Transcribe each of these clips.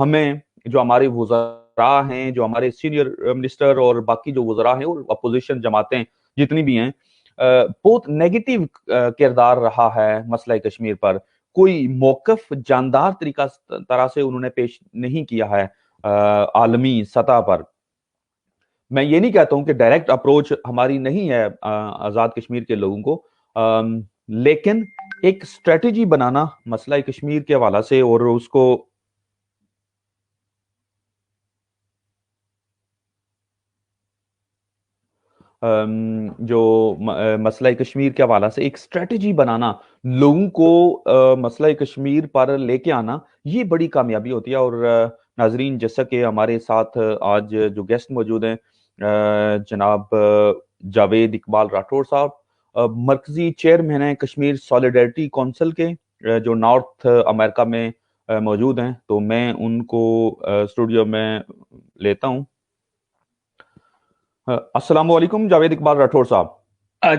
ہمیں جو ہمارے وزراء ہیں, جو ہمارے سینئر منسٹر اور باقی جو وزراء ہیں اور اپوزیشن جماعتیں جتنی بھی ہیں, بہت نیگیٹو کردار رہا ہے مسئلہ کشمیر پر. کوئی موقف جاندار طرح سے انہوں نے پیش نہیں کیا ہے عالمی سطح پر. میں یہ نہیں کہتا ہوں کہ ڈائریکٹ اپروچ ہماری نہیں ہے آزاد کشمیر کے لوگوں کو, لیکن ایک اسٹریٹجی بنانا مسئلہ کشمیر کے حوالے سے اور اس کو جو مسئلہ کشمیر کے حوالے سے ایک اسٹریٹجی بنانا, لوگوں کو مسئلہ کشمیر پر لے کے آنا, یہ بڑی کامیابی ہوتی ہے. اور ناظرین, جیسا کہ ہمارے ساتھ آج جو گیسٹ موجود ہیں جناب جاوید اقبال راٹھور صاحب, مرکزی چیئرمین ہیں کشمیر سالیڈیرٹی کونسل کے, جو نارتھ امریکہ میں موجود ہیں, تو میں ان کو اسٹوڈیو میں لیتا ہوں. السلام علیکم جاوید اقبال راٹھور صاحب.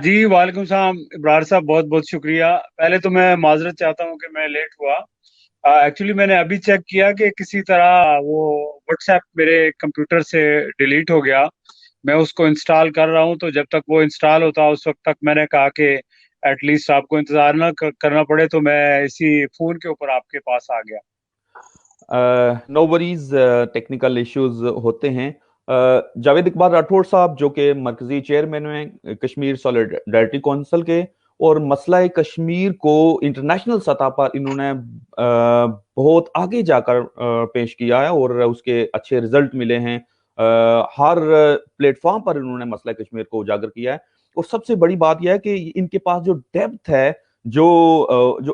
جی وعلیکم السلام ابرار صاحب, بہت بہت شکریہ. پہلے تو میں معذرت چاہتا ہوں کہ میں لیٹ ہوا. ایکچولی میں نے ابھی چیک کیا کہ کسی طرح وہ واٹس ایپ میرے کمپیوٹر سے ڈیلیٹ ہو گیا. میں اس کو انسٹال کر رہا ہوں, تو جب تک وہ انسٹال ہوتا اس وقت تک میں نے کہا کہ ایٹ لیسٹ آپ کو انتظار نہ کرنا پڑے, تو میں اسی فون کے اوپر آپ کے پاس آ گیا. نو وریز, ٹیکنیکل ایشوز ہوتے ہیں. جاوید اقبال راٹھور صاحب جو کہ مرکزی چیئرمین ہیں کشمیر سالیڈیرٹی کونسل کے, اور مسئلہ کشمیر کو انٹرنیشنل سطح پر انہوں نے بہت آگے جا کر پیش کیا ہے اور اس کے اچھے رزلٹ ملے ہیں. ہر پلیٹ فارم پر انہوں نے مسئلہ کشمیر کو اجاگر کیا ہے. اور سب سے بڑی بات یہ ہے کہ ان کے پاس جو ڈیپتھ ہے, جو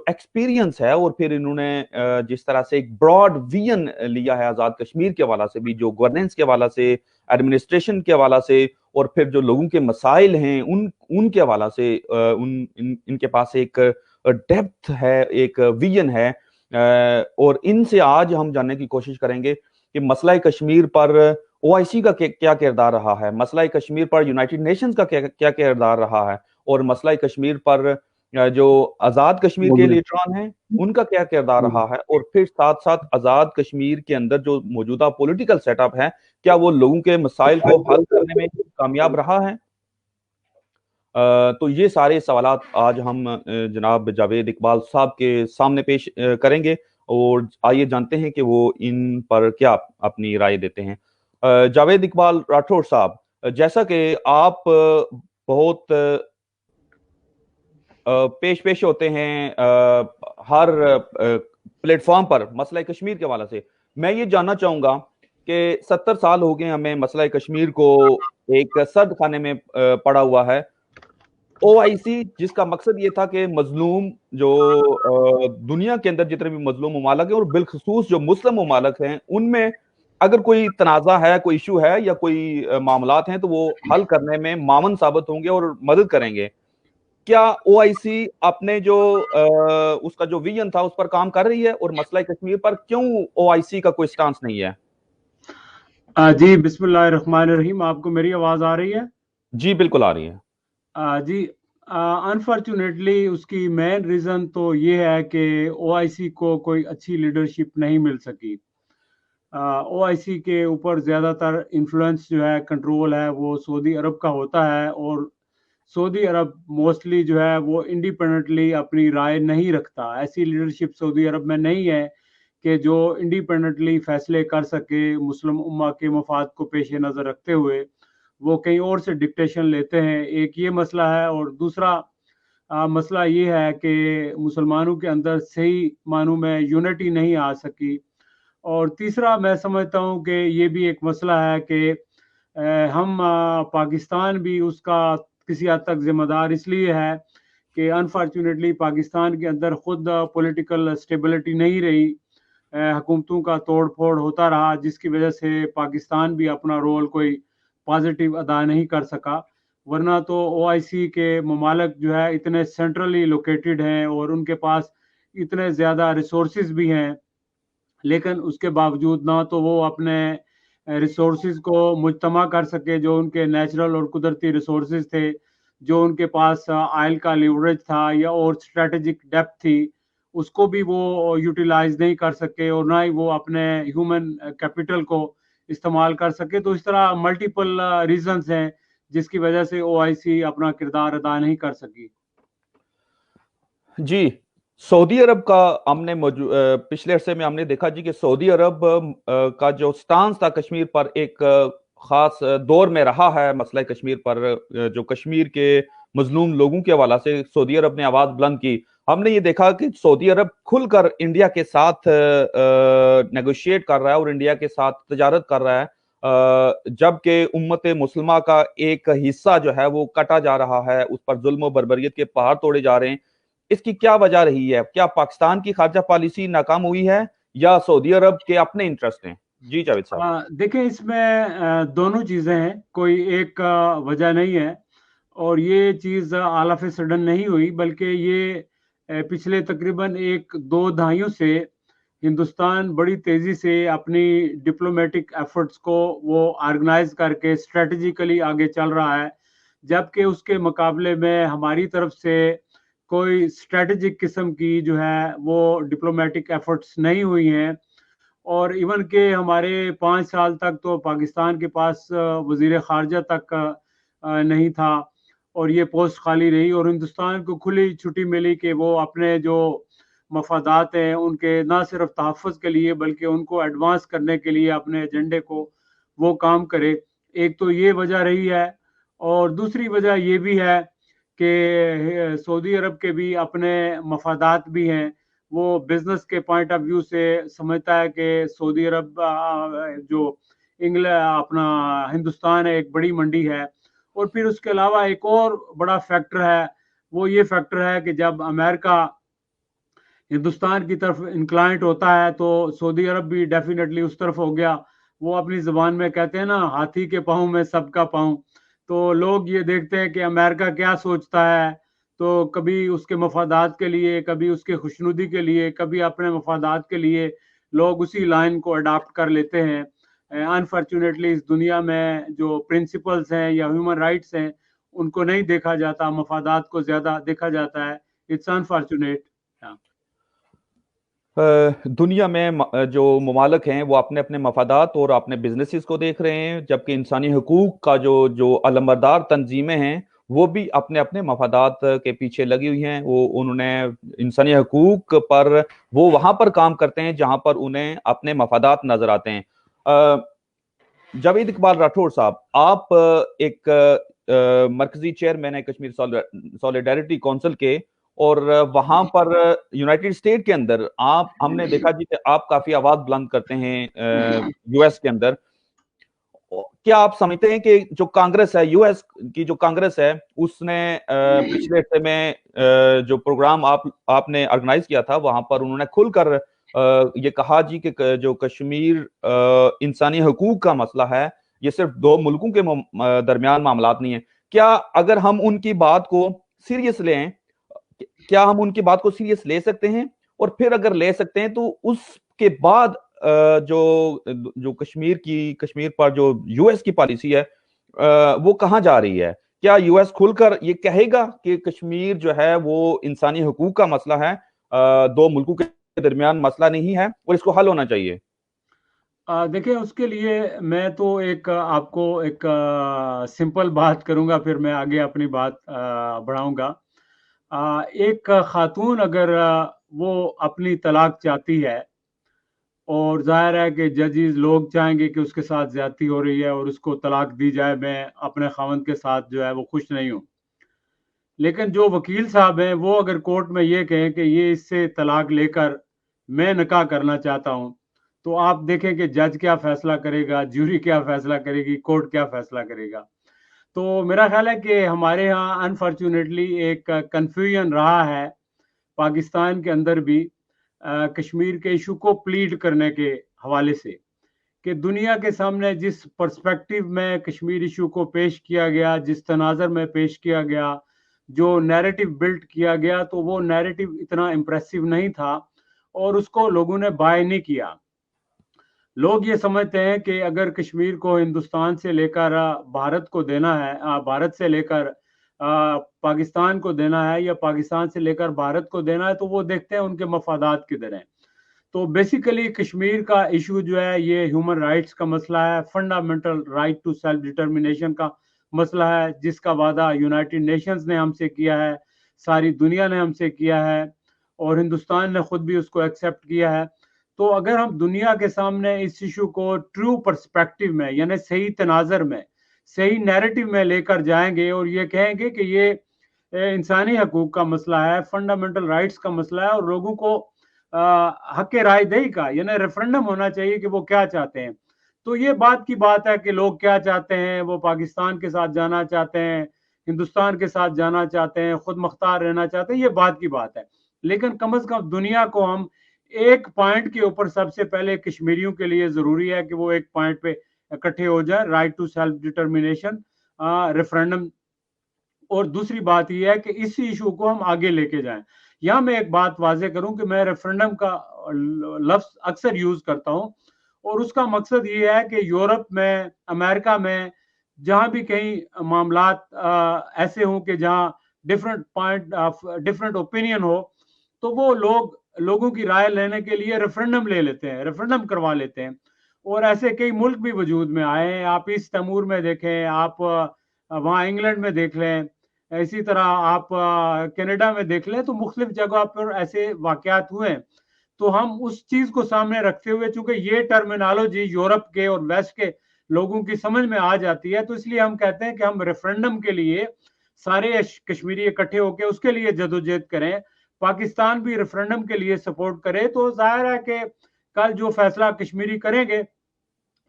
ایکسپیرینس ہے, اور پھر انہوں نے جس طرح سے ایک براڈ ویژن لیا ہے آزاد کشمیر کے حوالے سے بھی, جو گورننس کے حوالے سے, ایڈمنسٹریشن کے حوالے سے, اور پھر جو لوگوں کے مسائل ہیں ان کے حوالے سے, ان کے پاس ایک ڈیپتھ ہے, ایک ویژن ہے. اور ان سے آج ہم جاننے کی کوشش کریں گے کہ مسئلہ کشمیر پر او آئی سی کا کیا کردار رہا ہے, مسئلہ کشمیر پر یونائٹڈ نیشنز کا کیا کردار رہا ہے, اور مسئلہ کشمیر پر جو آزاد کشمیر کے لیڈران ہیں ان کا کیا کردار رہا ہے, اور پھر ساتھ ساتھ آزاد کشمیر کے اندر جو موجودہ پولیٹیکل سیٹ اپ ہے, کیا وہ لوگوں کے مسائل کو حل کرنے میں کامیاب رہا ہے. تو یہ سارے سوالات آج ہم جناب جاوید اقبال صاحب کے سامنے پیش کریں گے, اور آئیے جانتے ہیں کہ وہ ان پر کیا اپنی رائے دیتے ہیں. جاوید اقبال راٹھور صاحب, جیسا کہ آپ بہت پیش ہوتے ہیں ہر پلیٹ فارم پر مسئلہ کشمیر کے حوالے سے, میں یہ جاننا چاہوں گا کہ 70 سال ہو گئے ہمیں مسئلہ کشمیر کو ایک سرد خانے میں پڑا ہوا ہے. او آئی سی جس کا مقصد یہ تھا کہ مظلوم جو دنیا کے اندر جتنے بھی مظلوم ممالک ہیں, اور بالخصوص جو مسلم ممالک ہیں, ان میں اگر کوئی تنازع ہے, کوئی ایشو ہے یا کوئی معاملات ہیں, تو وہ حل کرنے میں معاون ثابت ہوں گے اور مدد کریں گے. کیا او آئی سی اپنے جو اس کا جو ویژن تھا اس پر کام کر رہی ہے, اور مسئلہ کشمیر پر کیوں او آئی سی کا کوئی سٹانس نہیں ہے؟ جی بسم اللہ الرحمن الرحیم. آپ کو میری آواز آ رہی ہے؟ جی بالکل آ رہی ہے. جی انفارچونیٹلی اس کی مین ریزن تو یہ ہے کہ او آئی سی کو کوئی اچھی لیڈرشپ نہیں مل سکی. او آئی سی کے اوپر زیادہ تر انفلوئنس جو ہے, کنٹرول ہے, وہ سعودی عرب کا ہوتا ہے, اور سعودی عرب موسٹلی جو ہے وہ انڈیپینڈنٹلی اپنی رائے نہیں رکھتا. ایسی لیڈرشپ سعودی عرب میں نہیں ہے کہ جو انڈیپینڈنٹلی فیصلے کر سکے مسلم امہ کے مفاد کو پیش نظر رکھتے ہوئے. وہ کہیں اور سے ڈکٹیشن لیتے ہیں. ایک یہ مسئلہ ہے, اور دوسرا مسئلہ یہ ہے کہ مسلمانوں کے اندر صحیح معنوں میں یونٹی نہیں آ سکی. اور تیسرا میں سمجھتا ہوں کہ یہ بھی ایک مسئلہ ہے کہ ہم پاکستان بھی اس کا کسی حد تک ذمہ دار اس لیے ہے کہ انفارچونیٹلی پاکستان کے اندر خود پولیٹیکل اسٹیبلٹی نہیں رہی, حکومتوں کا توڑ پھوڑ ہوتا رہا, جس کی وجہ سے پاکستان بھی اپنا رول کوئی پازیٹیو ادا نہیں کر سکا. ورنہ تو او آئی سی کے ممالک جو ہے اتنے سینٹرلی لوکیٹڈ ہیں اور ان کے پاس اتنے زیادہ ریسورسز بھی ہیں, لیکن اس کے باوجود نہ تو وہ اپنے ریسورسز کو مجتمع کر سکے, جو ان کے نیچرل اور قدرتی ریسورسز تھے, جو ان کے پاس آئل کا لیوریج تھا یا اور اسٹریٹجک ڈیپتھ تھی, اس کو بھی وہ یوٹیلائز نہیں کر سکے اور نہ ہی وہ اپنے ہیومن کیپٹل کو استعمال کر سکے. تو اس طرح ملٹیپل ریزنز ہیں جس کی وجہ سے او آئی سی اپنا کردار ادا نہیں کر سکی. جی سعودی عرب کا ہم نے پچھلے عرصے میں ہم نے دیکھا جی کہ سعودی عرب کا جو سٹانس تھا کشمیر پر ایک خاص دور میں رہا ہے مسئلہ کشمیر پر. جو کشمیر کے مظلوم لوگوں کے حوالے سے سعودی عرب نے آواز بلند کی. ہم نے یہ دیکھا کہ سعودی عرب کھل کر انڈیا کے ساتھ نیگوشیٹ کر رہا ہے اور انڈیا کے ساتھ تجارت کر رہا ہے، جبکہ امت مسلمہ کا ایک حصہ جو ہے وہ کٹا جا رہا ہے، اس پر ظلم و بربریت کے پہاڑ توڑے جا رہے ہیں. اس کی کیا وجہ رہی ہے؟ کیا پاکستان کی خارجہ پالیسی ناکام ہوئی ہے یا سعودی عرب کے اپنے انٹرسٹ ہیں؟ جی جاوید صاحب. دیکھیں اس میں دونوں چیزیں ہیں، کوئی ایک وجہ نہیں ہے، اور یہ چیز آل آف اے سڈن نہیں ہوئی، بلکہ یہ پچھلے تقریباً 1-2 دہائیوں سے ہندوستان بڑی تیزی سے اپنی ڈپلومیٹک ایفرٹس کو وہ آرگنائز کر کے اسٹریٹجیکلی آگے چل رہا ہے، جبکہ اس کے مقابلے میں ہماری طرف سے کوئی اسٹریٹجک قسم کی جو ہے وہ ڈپلومیٹک ایفرٹس نہیں ہوئی ہیں. اور ایون کہ ہمارے 5 سال تک تو پاکستان کے پاس وزیر خارجہ تک نہیں تھا، اور یہ پوسٹ خالی رہی، اور ہندوستان کو کھلی چھٹی ملی کہ وہ اپنے جو مفادات ہیں ان کے نہ صرف تحفظ کے لیے بلکہ ان کو ایڈوانس کرنے کے لیے اپنے ایجنڈے کو وہ کام کرے. ایک تو یہ وجہ رہی ہے، اور دوسری وجہ یہ بھی ہے کہ سعودی عرب کے بھی اپنے مفادات بھی ہیں. وہ بزنس کے پوائنٹ آف ویو سے سمجھتا ہے کہ سعودی عرب جو اپنا ہندوستان ہے ایک بڑی منڈی ہے. اور پھر اس کے علاوہ ایک اور بڑا فیکٹر ہے، وہ یہ فیکٹر ہے کہ جب امریکہ ہندوستان کی طرف انکلائنٹ ہوتا ہے تو سعودی عرب بھی ڈیفینیٹلی اس طرف ہو گیا. وہ اپنی زبان میں کہتے ہیں نا، ہاتھی کے پاؤں میں سب کا پاؤں. تو لوگ یہ دیکھتے ہیں کہ امریکہ کیا سوچتا ہے، تو کبھی اس کے مفادات کے لیے، کبھی اس کے خوشنودی کے لیے، کبھی اپنے مفادات کے لیے لوگ اسی لائن کو اڈاپٹ کر لیتے ہیں. انفارچونیٹلی اس دنیا میں جو پرنسپلز ہیں یا ہیومن رائٹس ہیں ان کو نہیں دیکھا جاتا، مفادات کو زیادہ دیکھا جاتا ہے. It's unfortunate. دنیا میں جو ممالک ہیں وہ اپنے اپنے مفادات اور اپنے بزنسز کو دیکھ رہے ہیں، جبکہ انسانی حقوق کا جو علمبردار تنظیمیں ہیں وہ بھی اپنے اپنے مفادات کے پیچھے لگی ہوئی ہیں. انہوں نے انسانی حقوق پر وہ وہاں پر کام کرتے ہیں جہاں پر انہیں اپنے مفادات نظر آتے ہیں. جاوید اقبال راٹھور صاحب، آپ ایک مرکزی چیئرمین ہیں کشمیر سولیڈیرٹی کونسل کے، اور وہاں پر یونائٹڈ اسٹیٹ کے اندر ہم نے دیکھا جی کہ آپ کافی آواز بلند کرتے ہیں یو ایس کے اندر. کیا آپ سمجھتے ہیں کہ جو کانگریس ہے، یو ایس کی جو کانگریس ہے، اس نے پچھلے ہفتے میں جو پروگرام آپ نے آرگنائز کیا تھا وہاں پر انہوں نے کھل کر یہ کہا جی کہ جو کشمیر انسانی حقوق کا مسئلہ ہے یہ صرف 2 ملکوں کے درمیان معاملات نہیں ہیں. کیا اگر ہم ان کی بات کو سیریس لیں، کیا ہم ان کی بات کو سیریس لے سکتے ہیں؟ اور پھر اگر لے سکتے ہیں تو اس کے بعد جو کشمیر پر جو یو ایس کی پالیسی ہے وہ کہاں جا رہی ہے؟ کیا یو ایس کھل کر یہ کہے گا کہ کشمیر جو ہے وہ انسانی حقوق کا مسئلہ ہے، 2 ملکوں کے درمیان مسئلہ نہیں ہے اور اس کو حل ہونا چاہیے؟ دیکھیں اس کے لیے میں تو آپ کو ایک سمپل بات کروں گا، پھر میں آگے اپنی بات بڑھاؤں گا. ایک خاتون اگر وہ اپنی طلاق چاہتی ہے، اور ظاہر ہے کہ ججز لوگ چاہیں گے کہ اس کے ساتھ زیادتی ہو رہی ہے اور اس کو طلاق دی جائے، میں اپنے خاوند کے ساتھ جو ہے وہ خوش نہیں ہوں. لیکن جو وکیل صاحب ہیں وہ اگر کورٹ میں یہ کہیں کہ یہ اس سے طلاق لے کر میں نکاح کرنا چاہتا ہوں، تو آپ دیکھیں کہ جج کیا فیصلہ کرے گا، جیوری کیا فیصلہ کرے گی، کورٹ کیا فیصلہ کرے گا. تو میرا خیال ہے کہ ہمارے ہاں انفارچونیٹلی ایک کنفیوژن رہا ہے پاکستان کے اندر بھی کشمیر کے ایشو کو پلیڈ کرنے کے حوالے سے، کہ دنیا کے سامنے جس پرسپیکٹیو میں کشمیر ایشو کو پیش کیا گیا، جس تناظر میں پیش کیا گیا، جو نیریٹو بلڈ کیا گیا، تو وہ نیریٹو اتنا امپریسو نہیں تھا اور اس کو لوگوں نے بائی نہیں کیا. لوگ یہ سمجھتے ہیں کہ اگر کشمیر کو ہندوستان سے لے کر بھارت کو دینا ہے، بھارت سے لے کر پاکستان کو دینا ہے یا پاکستان سے لے کر بھارت کو دینا ہے، تو وہ دیکھتے ہیں ان کے مفادات کدھر ہیں. تو بیسیکلی کشمیر کا ایشو جو ہے یہ ہیومن رائٹس کا مسئلہ ہے، fundamental right to self determination کا مسئلہ ہے، جس کا وعدہ یونائٹڈ نیشنز نے ہم سے کیا ہے، ساری دنیا نے ہم سے کیا ہے، اور ہندوستان نے خود بھی اس کو ایکسیپٹ کیا ہے. تو اگر ہم دنیا کے سامنے اس ایشو کو ٹرو پرسپیکٹو میں، یعنی صحیح تناظر میں، صحیح نیریٹو میں لے کر جائیں گے اور یہ کہیں گے کہ یہ انسانی حقوق کا مسئلہ ہے، فنڈامنٹل رائٹس کا مسئلہ ہے، اور لوگوں کو حق رائے دہی کا، یعنی ریفرنڈم ہونا چاہیے کہ وہ کیا چاہتے ہیں. تو یہ بات کی بات ہے کہ لوگ کیا چاہتے ہیں، وہ پاکستان کے ساتھ جانا چاہتے ہیں، ہندوستان کے ساتھ جانا چاہتے ہیں، خود مختار رہنا چاہتے ہیں، یہ بات کی بات ہے. لیکن کم از کم دنیا کو ہم ایک پوائنٹ کے اوپر سب سے پہلے کشمیریوں کے لیے ضروری ہے کہ وہ ایک پوائنٹ پہ اکٹھے ہو جائیں، right to self determination, referendum. اور دوسری بات یہ ہے کہ اس ایشو کو ہم آگے لے کے جائیں. یہاں میں ایک بات واضح کروں کہ میں ریفرنڈم کا لفظ اکثر یوز کرتا ہوں، اور اس کا مقصد یہ ہے کہ یورپ میں، امریکہ میں، جہاں بھی کہیں معاملات ایسے ہوں کہ جہاں different point of different opinion ہو، تو وہ لوگوں کی رائے لینے کے لیے ریفرنڈم لے لیتے ہیں، ریفرنڈم کروا لیتے ہیں. اور ایسے کئی ملک بھی وجود میں آئے ہیں، آپ ایسٹ تیمور میں دیکھیں، آپ وہاں انگلینڈ میں دیکھ لیں، اسی طرح آپ کینیڈا میں دیکھ لیں، تو مختلف جگہ پر ایسے واقعات ہوئے ہیں. تو ہم اس چیز کو سامنے رکھتے ہوئے، چونکہ یہ ٹرمینالوجی یورپ کے اور ویسٹ کے لوگوں کی سمجھ میں آ جاتی ہے، تو اس لیے ہم کہتے ہیں کہ ہم ریفرنڈم کے لیے سارے کشمیری اکٹھے ہو کے اس کے لیے جدوجہد کریں، پاکستان بھی ریفرنڈم کے لیے سپورٹ کرے. تو ظاہر ہے کہ کل جو فیصلہ کشمیری کریں گے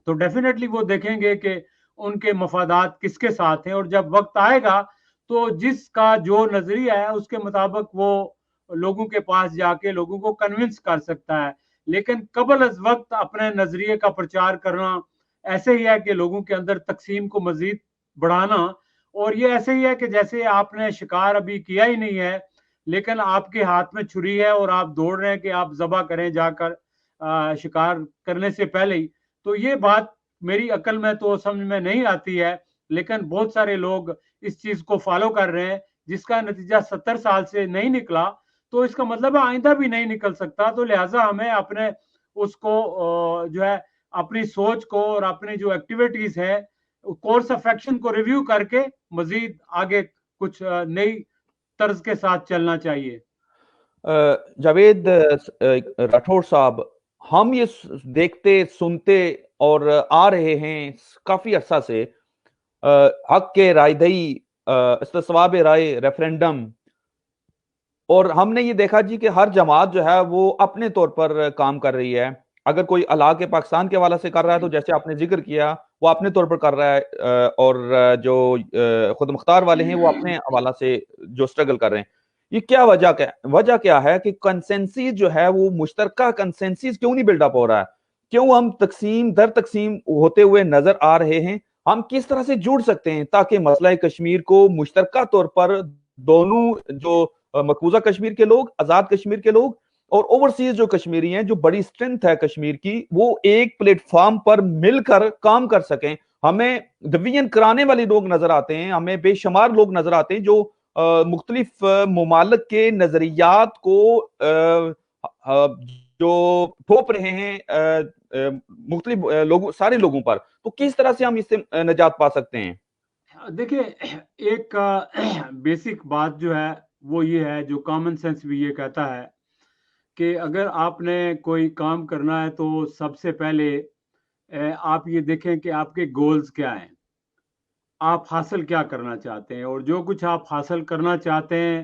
تو ڈیفینیٹلی وہ دیکھیں گے کہ ان کے مفادات کس کے ساتھ ہیں، اور جب وقت آئے گا تو جس کا جو نظریہ ہے اس کے مطابق وہ لوگوں کے پاس جا کے لوگوں کو کنونس کر سکتا ہے. لیکن قبل از وقت اپنے نظریے کا پرچار کرنا ایسے ہی ہے کہ لوگوں کے اندر تقسیم کو مزید بڑھانا، اور یہ ایسے ہی ہے کہ جیسے آپ نے شکار ابھی کیا ہی نہیں ہے، لیکن آپ کے ہاتھ میں چھری ہے اور آپ دوڑ رہے ہیں کہ آپ ذبح کریں جا کر شکار کرنے سے پہلے ہی. تو یہ بات میری عقل میں تو سمجھ میں نہیں آتی ہے، لیکن بہت سارے لوگ اس چیز کو فالو کر رہے ہیں، جس کا نتیجہ 70 سال سے نہیں نکلا، تو اس کا مطلب ہے آئندہ بھی نہیں نکل سکتا. تو لہٰذا ہمیں اپنے اس کو جو ہے اپنی سوچ کو اور اپنی جو ایکٹیویٹیز ہے، کورس آف ایکشن کو ریویو کر کے مزید آگے کچھ نئی طرز کے ساتھ چلنا چاہیے. جاوید راٹھور صاحب، ہم یہ دیکھتے سنتے اور آ رہے ہیں کافی عرصہ سے حق کے رائے دہی، استصواب رائے، ریفرنڈم، اور ہم نے یہ دیکھا جی کہ ہر جماعت جو ہے وہ اپنے طور پر کام کر رہی ہے. اگر کوئی علاقے پاکستان کے حوالے سے کر رہا ہے تو جیسے آپ نے ذکر کیا وہ اپنے طور پر کر رہا ہے، اور جو خود مختار والے ہیں وہ اپنے حوالہ سے جو سٹرگل کر رہے ہیں. یہ کیا وجہ کیا ہے کہ کنسنسس جو ہے وہ مشترکہ کنسنسس کیوں نہیں بلڈ اپ ہو رہا ہے؟ کیوں ہم تقسیم در تقسیم ہوتے ہوئے نظر آ رہے ہیں؟ ہم کس طرح سے جڑ سکتے ہیں تاکہ مسئلہ کشمیر کو مشترکہ طور پر دونوں جو مقبوضہ کشمیر کے لوگ، آزاد کشمیر کے لوگ، اور اوورسیز جو کشمیری ہیں، جو بڑی سٹرنتھ ہے کشمیر کی، وہ ایک پلیٹ فارم پر مل کر کام کر سکیں؟ ہمیں ڈویژن کرانے والے لوگ نظر آتے ہیں، ہمیں بے شمار لوگ نظر آتے ہیں جو مختلف ممالک کے نظریات کو جو تھوپ رہے ہیں مختلف لوگوں، سارے لوگوں پر. تو کس طرح سے ہم اس سے نجات پا سکتے ہیں؟ دیکھیں، ایک بیسک بات جو ہے وہ یہ ہے، جو کامن سینس بھی یہ کہتا ہے کہ اگر آپ نے کوئی کام کرنا ہے تو سب سے پہلے آپ یہ دیکھیں کہ آپ کے گولز کیا ہیں، آپ حاصل کیا کرنا چاہتے ہیں، اور جو کچھ آپ حاصل کرنا چاہتے ہیں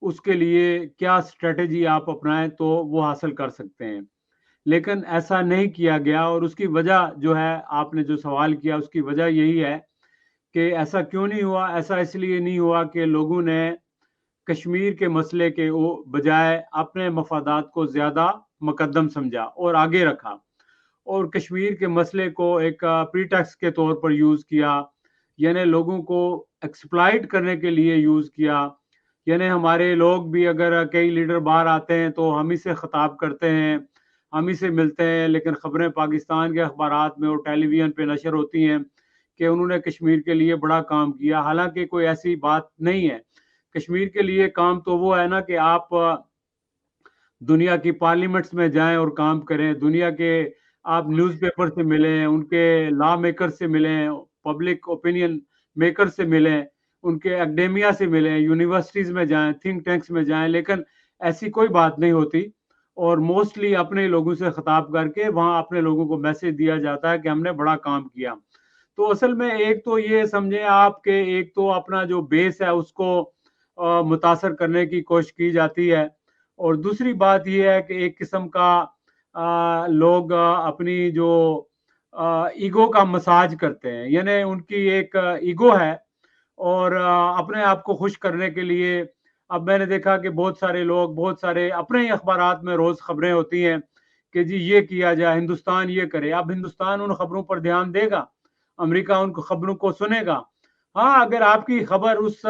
اس کے لیے کیا اسٹریٹجی آپ اپنائیں تو وہ حاصل کر سکتے ہیں. لیکن ایسا نہیں کیا گیا، اور اس کی وجہ جو ہے، آپ نے جو سوال کیا اس کی وجہ یہی ہے کہ ایسا کیوں نہیں ہوا. ایسا اس لیے نہیں ہوا کہ لوگوں نے کشمیر کے مسئلے کے بجائے اپنے مفادات کو زیادہ مقدم سمجھا اور آگے رکھا، اور کشمیر کے مسئلے کو ایک پریٹیکسٹ کے طور پر یوز کیا، یعنی لوگوں کو ایکسپلائٹ کرنے کے لیے یوز کیا. یعنی ہمارے لوگ بھی، اگر کئی لیڈر باہر آتے ہیں تو ہم ہی سے خطاب کرتے ہیں، ہم ہی سے ملتے ہیں، لیکن خبریں پاکستان کے اخبارات میں اور ٹیلی ویژن پہ نشر ہوتی ہیں کہ انہوں نے کشمیر کے لیے بڑا کام کیا, حالانکہ کوئی ایسی بات نہیں ہے. کشمیر کے لیے کام تو وہ ہے نا کہ آپ دنیا کی پارلیمنٹس میں جائیں اور کام کریں, دنیا کے آپ نیوز پیپر سے ملیں, ان کے لا میکر سے ملیں, پبلک اوپینین میکر سے ملیں, ان کے اکیڈیمیا سے ملیں, یونیورسٹیز میں جائیں, تھنک ٹینکس میں جائیں, لیکن ایسی کوئی بات نہیں ہوتی. اور موسٹلی اپنے لوگوں سے خطاب کر کے وہاں اپنے لوگوں کو میسج دیا جاتا ہے کہ ہم نے بڑا کام کیا. تو اصل میں ایک تو یہ سمجھیں آپ کے, ایک تو اپنا جو بیس ہے اس کو متاثر کرنے کی کوشش کی جاتی ہے, اور دوسری بات یہ ہے کہ ایک قسم کا لوگ اپنی جو ایگو کا مساج کرتے ہیں, یعنی ان کی ایک ایگو ہے, اور اپنے آپ کو خوش کرنے کے لیے. اب میں نے دیکھا کہ بہت سارے لوگ, بہت سارے اپنے ہی اخبارات میں روز خبریں ہوتی ہیں کہ جی یہ کیا جائے, ہندوستان یہ کرے. اب ہندوستان ان خبروں پر دھیان دے گا؟ امریکہ ان خبروں کو سنے گا؟ ہاں, اگر آپ کی خبر اس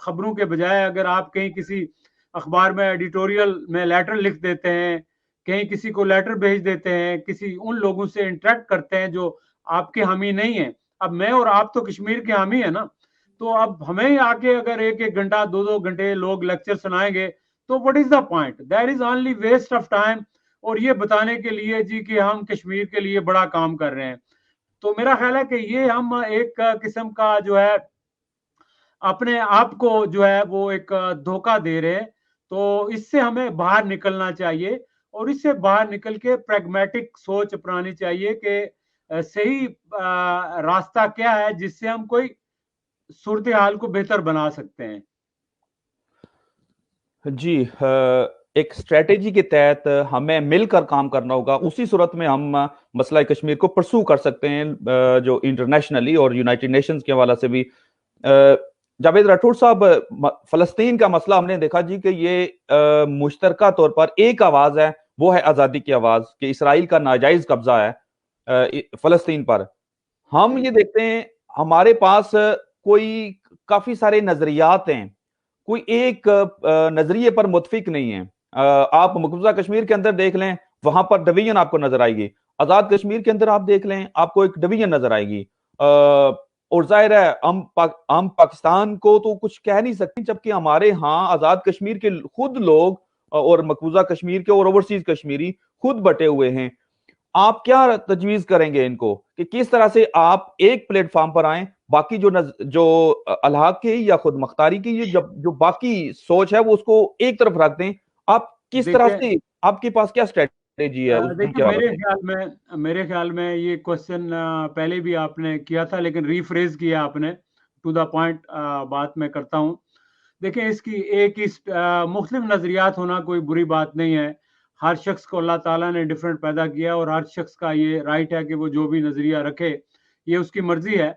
خبروں کے بجائے اگر آپ کہیں کسی اخبار میں ایڈیٹوریل میں لیٹر لکھ دیتے ہیں, کہیں کسی کو لیٹر بھیج دیتے ہیں, کسی ان لوگوں سے انٹریکٹ کرتے ہیں جو آپ کے حامی نہیں ہیں. اب میں اور آپ تو کشمیر کے حامی ہیں نا, تو اب ہمیں آ کے اگر ایک ایک گھنٹہ, دو دو گھنٹے لوگ لیکچر سنائیں گے تو what is the point? There is only waste of time. اور یہ بتانے کے لیے جی کہ ہم کشمیر کے لیے بڑا کام کر رہے ہیں. تو میرا خیال ہے کہ یہ ہم ایک قسم کا جو ہے اپنے آپ کو جو ہے وہ ایک دھوکہ دے رہے ہیں. تو اس سے ہمیں باہر نکلنا چاہیے, اور اس سے باہر نکل کے پریگمیٹک سوچ اپنانی چاہیے کہ صحیح راستہ کیا ہے جس سے ہم کوئی صورتحال کو بہتر بنا سکتے ہیں. جی, ایک اسٹریٹجی کے تحت ہمیں مل کر کام کرنا ہوگا. اسی صورت میں ہم مسئلہ کشمیر کو پرسو کر سکتے ہیں, جو انٹرنیشنلی اور یونائٹڈ نیشنز کے حوالے سے بھی. جاوید راٹھور صاحب, فلسطین کا مسئلہ ہم نے دیکھا جی کہ یہ مشترکہ طور پر ایک آواز ہے, وہ ہے آزادی کی آواز, کہ اسرائیل کا ناجائز قبضہ ہے فلسطین پر. ہم یہ دیکھتے ہیں ہمارے پاس کوئی کافی سارے نظریات ہیں, کوئی ایک نظریے پر متفق نہیں ہے. آپ مقبوضہ کشمیر کے اندر دیکھ لیں, وہاں پر ڈویژن آپ کو نظر آئے گی. آزاد کشمیر کے اندر آپ دیکھ لیں, آپ کو ایک ڈویژن نظر آئے گی. اور ظاہر ہے ہم پاکستان کو تو کچھ کہہ نہیں سکتے, جبکہ ہمارے ہاں آزاد کشمیر کے خود لوگ اور مقبوضہ کشمیر کے اور اوورسیز کشمیری خود بٹے ہوئے ہیں. آپ کیا تجویز کریں گے ان کو کہ کس طرح سے آپ ایک پلیٹ فارم پر آئیں, باقی جو الحاق کی یا خود مختاری کی جو باقی سوچ ہے وہ اس کو ایک طرف رکھ دیں؟ آپ کس طرح دیکھیں سے, آپ کے پاس کیا اسٹریٹجی ہے ان کے حوالے سے؟ میرے خیال میں یہ کوشچن پہلے بھی آپ نے کیا تھا, لیکن ریفریز کیا آپ نے. ٹو دا پوائنٹ بات میں کرتا ہوں. دیکھیں, اس کی ایک مختلف نظریات ہونا کوئی بری بات نہیں ہے. ہر شخص کو اللہ تعالیٰ نے ڈفرینٹ پیدا کیا, اور ہر شخص کا یہ رائٹ ہے کہ وہ جو بھی نظریہ رکھے, یہ اس کی مرضی ہے.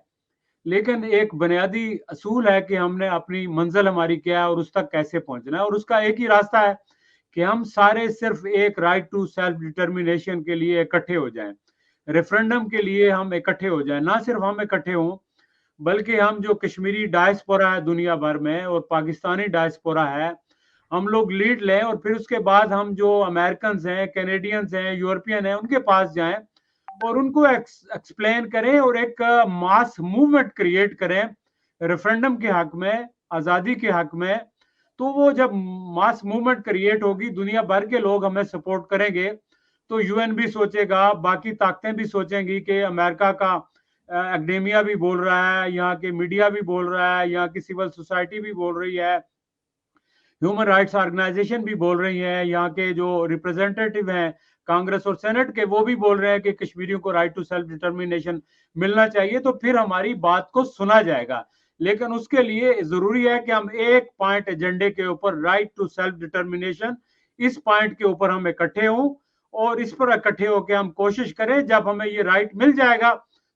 لیکن ایک بنیادی اصول ہے کہ ہم نے اپنی منزل ہماری کیا ہے اور اس تک کیسے پہنچنا ہے, اور اس کا ایک ہی راستہ ہے کہ ہم سارے صرف ایک رائٹ ٹو سیلف ڈٹرمینیشن کے لیے اکٹھے ہو جائیں, ریفرنڈم کے لیے ہم اکٹھے ہو جائیں. نہ صرف ہم اکٹھے ہوں, بلکہ ہم جو کشمیری ڈائسپورا ہے دنیا بھر میں اور پاکستانی ڈائسپورا ہے, ہم لوگ لیڈ لیں, اور پھر اس کے بعد ہم جو امریکنز ہیں, کینیڈینز ہیں, یورپین ہیں, ان کے پاس جائیں اور ان کو ایکسپلین کریں اور ایک ماس موومنٹ کریٹ کریں ریفرنڈم کے حق میں, آزادی کے حق میں. تو وہ جب ماس موومنٹ کریٹ ہوگی, دنیا بھر کے لوگ ہمیں سپورٹ کریں گے, تو یو این بھی سوچے گا, باقی طاقتیں بھی سوچیں گی کہ امریکہ کا اکیڈیمیا بھی بول رہا ہے, یہاں کے میڈیا بھی بول رہا ہے, یہاں کی سول سوسائٹی بھی بول رہی ہے, ہیومن رائٹس آرگنائزیشن بھی بول رہی ہیں, یہاں کے جو ریپرزینٹیٹیو ہیں کانگریس اور سینٹ کے, وہ بھی بول رہے ہیں کہ کشمیریوں کو رائٹ ٹو سیلف ڈٹرمینیشن ملنا چاہیے. تو پھر ہماری بات کو سنا جائے گا. لیکن اس کے لیے ضروری ہے کہ ہم ایک پوائنٹ ایجنڈے کے اوپر, رائٹ ٹو سیلف ڈٹرمینیشن, اس پوائنٹ کے اوپر ہم اکٹھے ہوں, اور اس پر اکٹھے ہو کے ہم کوشش کریں. جب ہمیں یہ رائٹ مل جائے گا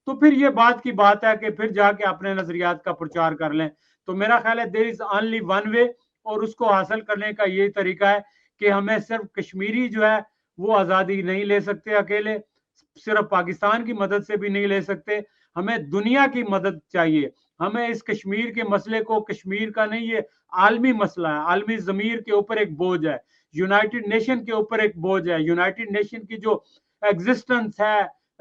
تو پھر یہ بات کی بات ہے کہ پھر جا کے اپنے نظریات کا پرچار کر لیں. تو میرا خیال ہے دیر از اونلی ون وے, اور اس کو حاصل کرنے کا یہ طریقہ ہے کہ ہمیں صرف کشمیری جو ہے وہ آزادی نہیں لے سکتے اکیلے, صرف پاکستان کی مدد سے بھی نہیں لے سکتے, ہمیں دنیا کی مدد چاہیے. ہمیں اس کشمیر کے مسئلے کو, کشمیر کا نہیں, یہ عالمی مسئلہ ہے, عالمی ضمیر کے اوپر ایک بوجھ ہے, یونائٹڈ نیشن کے اوپر ایک بوجھ ہے. یونائٹڈ نیشن کی جو ایگزسٹنس ہے,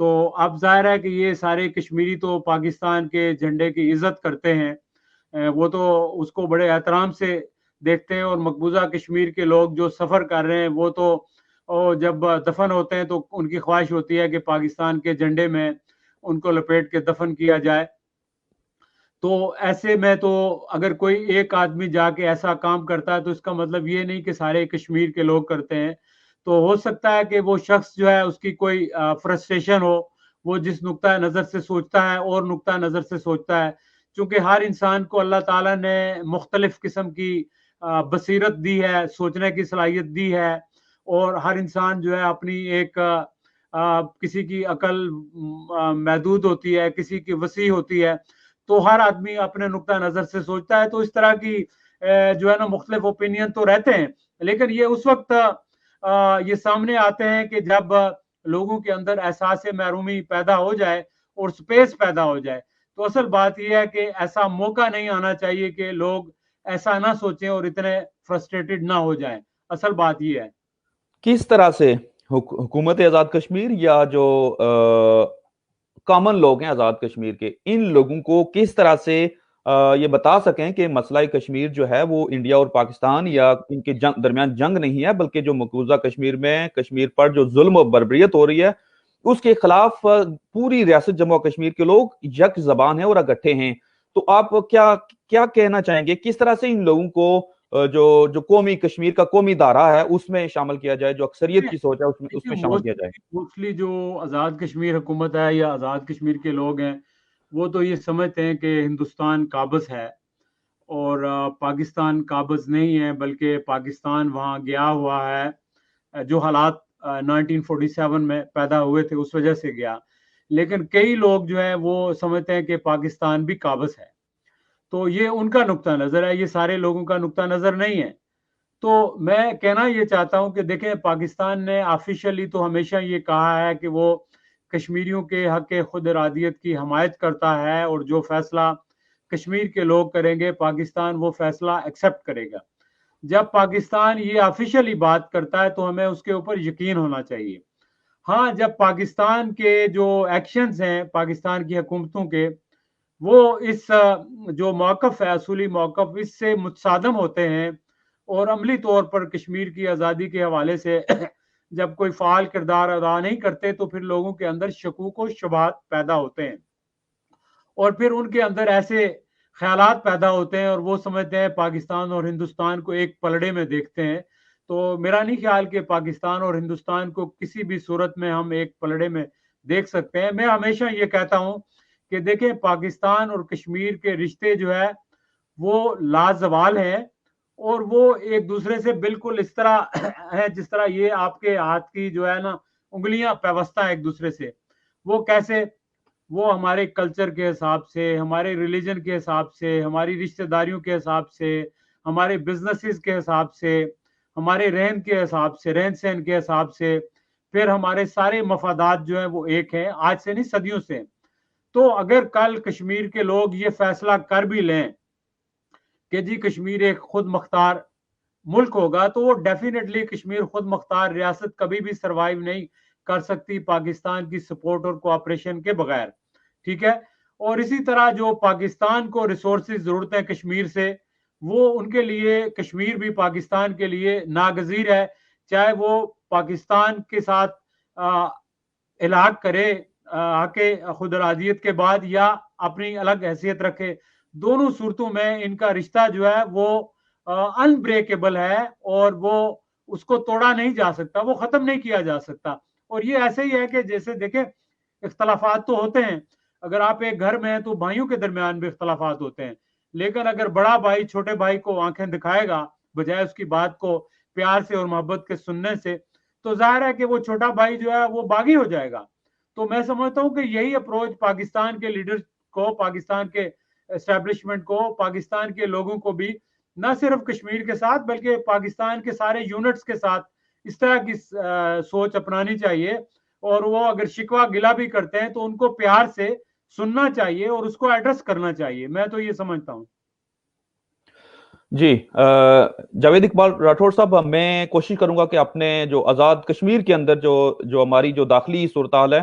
تو اب ظاہر ہے کہ یہ سارے کشمیری تو پاکستان کے جھنڈے کی عزت کرتے ہیں، وہ تو اس کو بڑے احترام سے دیکھتے ہیں، اور مقبوضہ کشمیر کے لوگ جو سفر کر رہے ہیں وہ تو جب دفن ہوتے ہیں تو ان کی خواہش ہوتی ہے کہ پاکستان کے جھنڈے میں ان کو لپیٹ کے دفن کیا جائے۔ تو ایسے میں تو اگر کوئی ایک آدمی جا کے ایسا کام کرتا ہے تو اس کا مطلب یہ نہیں کہ سارے کشمیر کے لوگ کرتے ہیں، تو ہو سکتا ہے کہ وہ شخص جو ہے اس کی کوئی فرسٹریشن ہو، وہ جس نقطہ نظر سے سوچتا ہے اور نقطہ نظر سے سوچتا ہے، چونکہ ہر انسان کو اللہ تعالیٰ نے مختلف قسم کی بصیرت دی ہے، سوچنے کی صلاحیت دی ہے، اور ہر انسان جو ہے اپنی ایک کسی کی عقل محدود ہوتی ہے، کسی کی وسیع ہوتی ہے، تو ہر آدمی اپنے نقطہ نظر سے سوچتا ہے، تو اس طرح کی جو ہے نا مختلف اوپینین تو رہتے ہیں، لیکن یہ اس وقت یہ سامنے آتے ہیں کہ جب لوگوں کے اندر احساس محرومی پیدا ہو جائے اور سپیس پیدا ہو جائے، تو اصل بات یہ ہے کہ ایسا موقع نہیں آنا چاہیے کہ لوگ ایسا نہ سوچیں اور اتنے فرسٹریٹڈ نہ ہو جائیں، اصل بات یہ ہے۔ کس طرح سے حکومت آزاد کشمیر یا جو کامن لوگ ہیں آزاد کشمیر کے، ان لوگوں کو کس طرح سے یہ بتا سکیں کہ مسئلہ کشمیر جو ہے وہ انڈیا اور پاکستان یا ان کے درمیان جنگ نہیں ہے، بلکہ جو مقبوضہ کشمیر میں کشمیر پر جو ظلم و بربریت ہو رہی ہے اس کے خلاف پوری ریاست جموں و کشمیر کے لوگ یک زبان ہیں اور اکٹھے ہیں؟ تو آپ کیا کہنا چاہیں گے، کس طرح سے ان لوگوں کو جو قومی کشمیر کا قومی دھارا ہے اس میں شامل کیا جائے، جو اکثریت کی سوچ ہے اس میں شامل کیا جائے؟ موسٹلی جو آزاد کشمیر حکومت ہے یا آزاد کشمیر کے لوگ ہیں وہ تو یہ سمجھتے ہیں کہ ہندوستان قابض ہے اور پاکستان قابض نہیں ہے، بلکہ پاکستان وہاں گیا ہوا ہے، جو حالات 1947 میں پیدا ہوئے تھے اس وجہ سے گیا، لیکن کئی لوگ جو ہیں وہ سمجھتے ہیں کہ پاکستان بھی قابض ہے، تو یہ ان کا نقطہ نظر ہے، یہ سارے لوگوں کا نقطہ نظر نہیں ہے۔ تو میں کہنا یہ چاہتا ہوں کہ دیکھیں، پاکستان نے آفیشلی تو ہمیشہ یہ کہا ہے کہ وہ کشمیریوں کے حق خود ارادیت کی حمایت کرتا ہے، اور جو فیصلہ کشمیر کے لوگ کریں گے پاکستان وہ فیصلہ ایکسیپٹ کرے گا۔ جب پاکستان یہ آفیشلی بات کرتا ہے تو ہمیں اس کے اوپر یقین ہونا چاہیے۔ ہاں، جب پاکستان کے جو ایکشنز ہیں پاکستان کی حکومتوں کے، وہ اس جو موقف ہے، اصولی موقف، اس سے متصادم ہوتے ہیں، اور عملی طور پر کشمیر کی آزادی کے حوالے سے جب کوئی فعال کردار ادا نہیں کرتے تو پھر لوگوں کے اندر شکوک و شبہات پیدا ہوتے ہیں، اور پھر ان کے اندر ایسے خیالات پیدا ہوتے ہیں اور وہ سمجھتے ہیں پاکستان اور ہندوستان کو ایک پلڑے میں دیکھتے ہیں۔ تو میرا نہیں خیال کہ پاکستان اور ہندوستان کو کسی بھی صورت میں ہم ایک پلڑے میں دیکھ سکتے ہیں۔ میں ہمیشہ یہ کہتا ہوں کہ دیکھیں، پاکستان اور کشمیر کے رشتے جو ہے وہ لازوال ہیں، اور وہ ایک دوسرے سے بالکل اس طرح ہے جس طرح یہ آپ کے ہاتھ کی جو ہے نا انگلیاں پیوستہ ایک دوسرے سے۔ وہ کیسے؟ وہ ہمارے کلچر کے حساب سے، ہمارے ریلیجن کے حساب سے، ہماری رشتہ داریوں کے حساب سے، ہمارے بزنسز کے حساب سے، ہمارے رہن کے حساب سے، رہن سہن کے حساب سے، پھر ہمارے سارے مفادات جو ہیں وہ ایک ہیں، آج سے نہیں صدیوں سے۔ تو اگر کل کشمیر کے لوگ یہ فیصلہ کر بھی لیں کہ جی کشمیر ایک خود مختار ملک ہوگا، تو وہ ڈیفینیٹلی کشمیر خود مختار ریاست کبھی بھی سروائیو نہیں کر سکتی پاکستان کی سپورٹ اور کوآپریشن کے بغیر، ٹھیک ہے؟ اور اسی طرح جو پاکستان کو ریسورسز ضرورت ہے کشمیر سے، وہ ان کے لیے کشمیر بھی پاکستان کے لیے ناگزیر ہے، چاہے وہ پاکستان کے ساتھ الحاق کرے حق خود ارادیت کے بعد یا اپنی الگ حیثیت رکھے، دونوں صورتوں میں ان کا رشتہ جو ہے وہ انبریکیبل ہے، اور وہ اس کو توڑا نہیں جا سکتا، وہ ختم نہیں کیا جا سکتا۔ اور یہ ایسے ہی ہے کہ جیسے دیکھیں، اختلافات تو ہوتے ہیں، اگر آپ ایک گھر میں ہیں تو بھائیوں کے درمیان بھی اختلافات ہوتے ہیں، لیکن اگر بڑا بھائی چھوٹے بھائی کو آنکھیں دکھائے گا بجائے اس کی بات کو پیار سے اور محبت کے سننے سے، تو ظاہر ہے کہ وہ چھوٹا بھائی جو ہے وہ باغی ہو جائے گا۔ تو میں سمجھتا ہوں کہ یہی اپروچ پاکستان کے لیڈرز کو، پاکستان کے اسٹیبلشمنٹ کو، پاکستان کے لوگوں کو بھی نہ صرف کشمیر کے ساتھ بلکہ پاکستان کے سارے یونٹس کے ساتھ اس طرح کی سوچ اپنانی چاہیے، اور وہ اگر شکوہ گلہ بھی کرتے ہیں تو ان کو پیار سے سننا چاہیے اور اس کو ایڈریس کرنا چاہیے، میں تو یہ سمجھتا ہوں۔ جی جاوید اقبال راٹھور صاحب، میں کوشش کروں گا کہ اپنے جو آزاد کشمیر کے اندر جو ہماری جو داخلی صورتحال ہے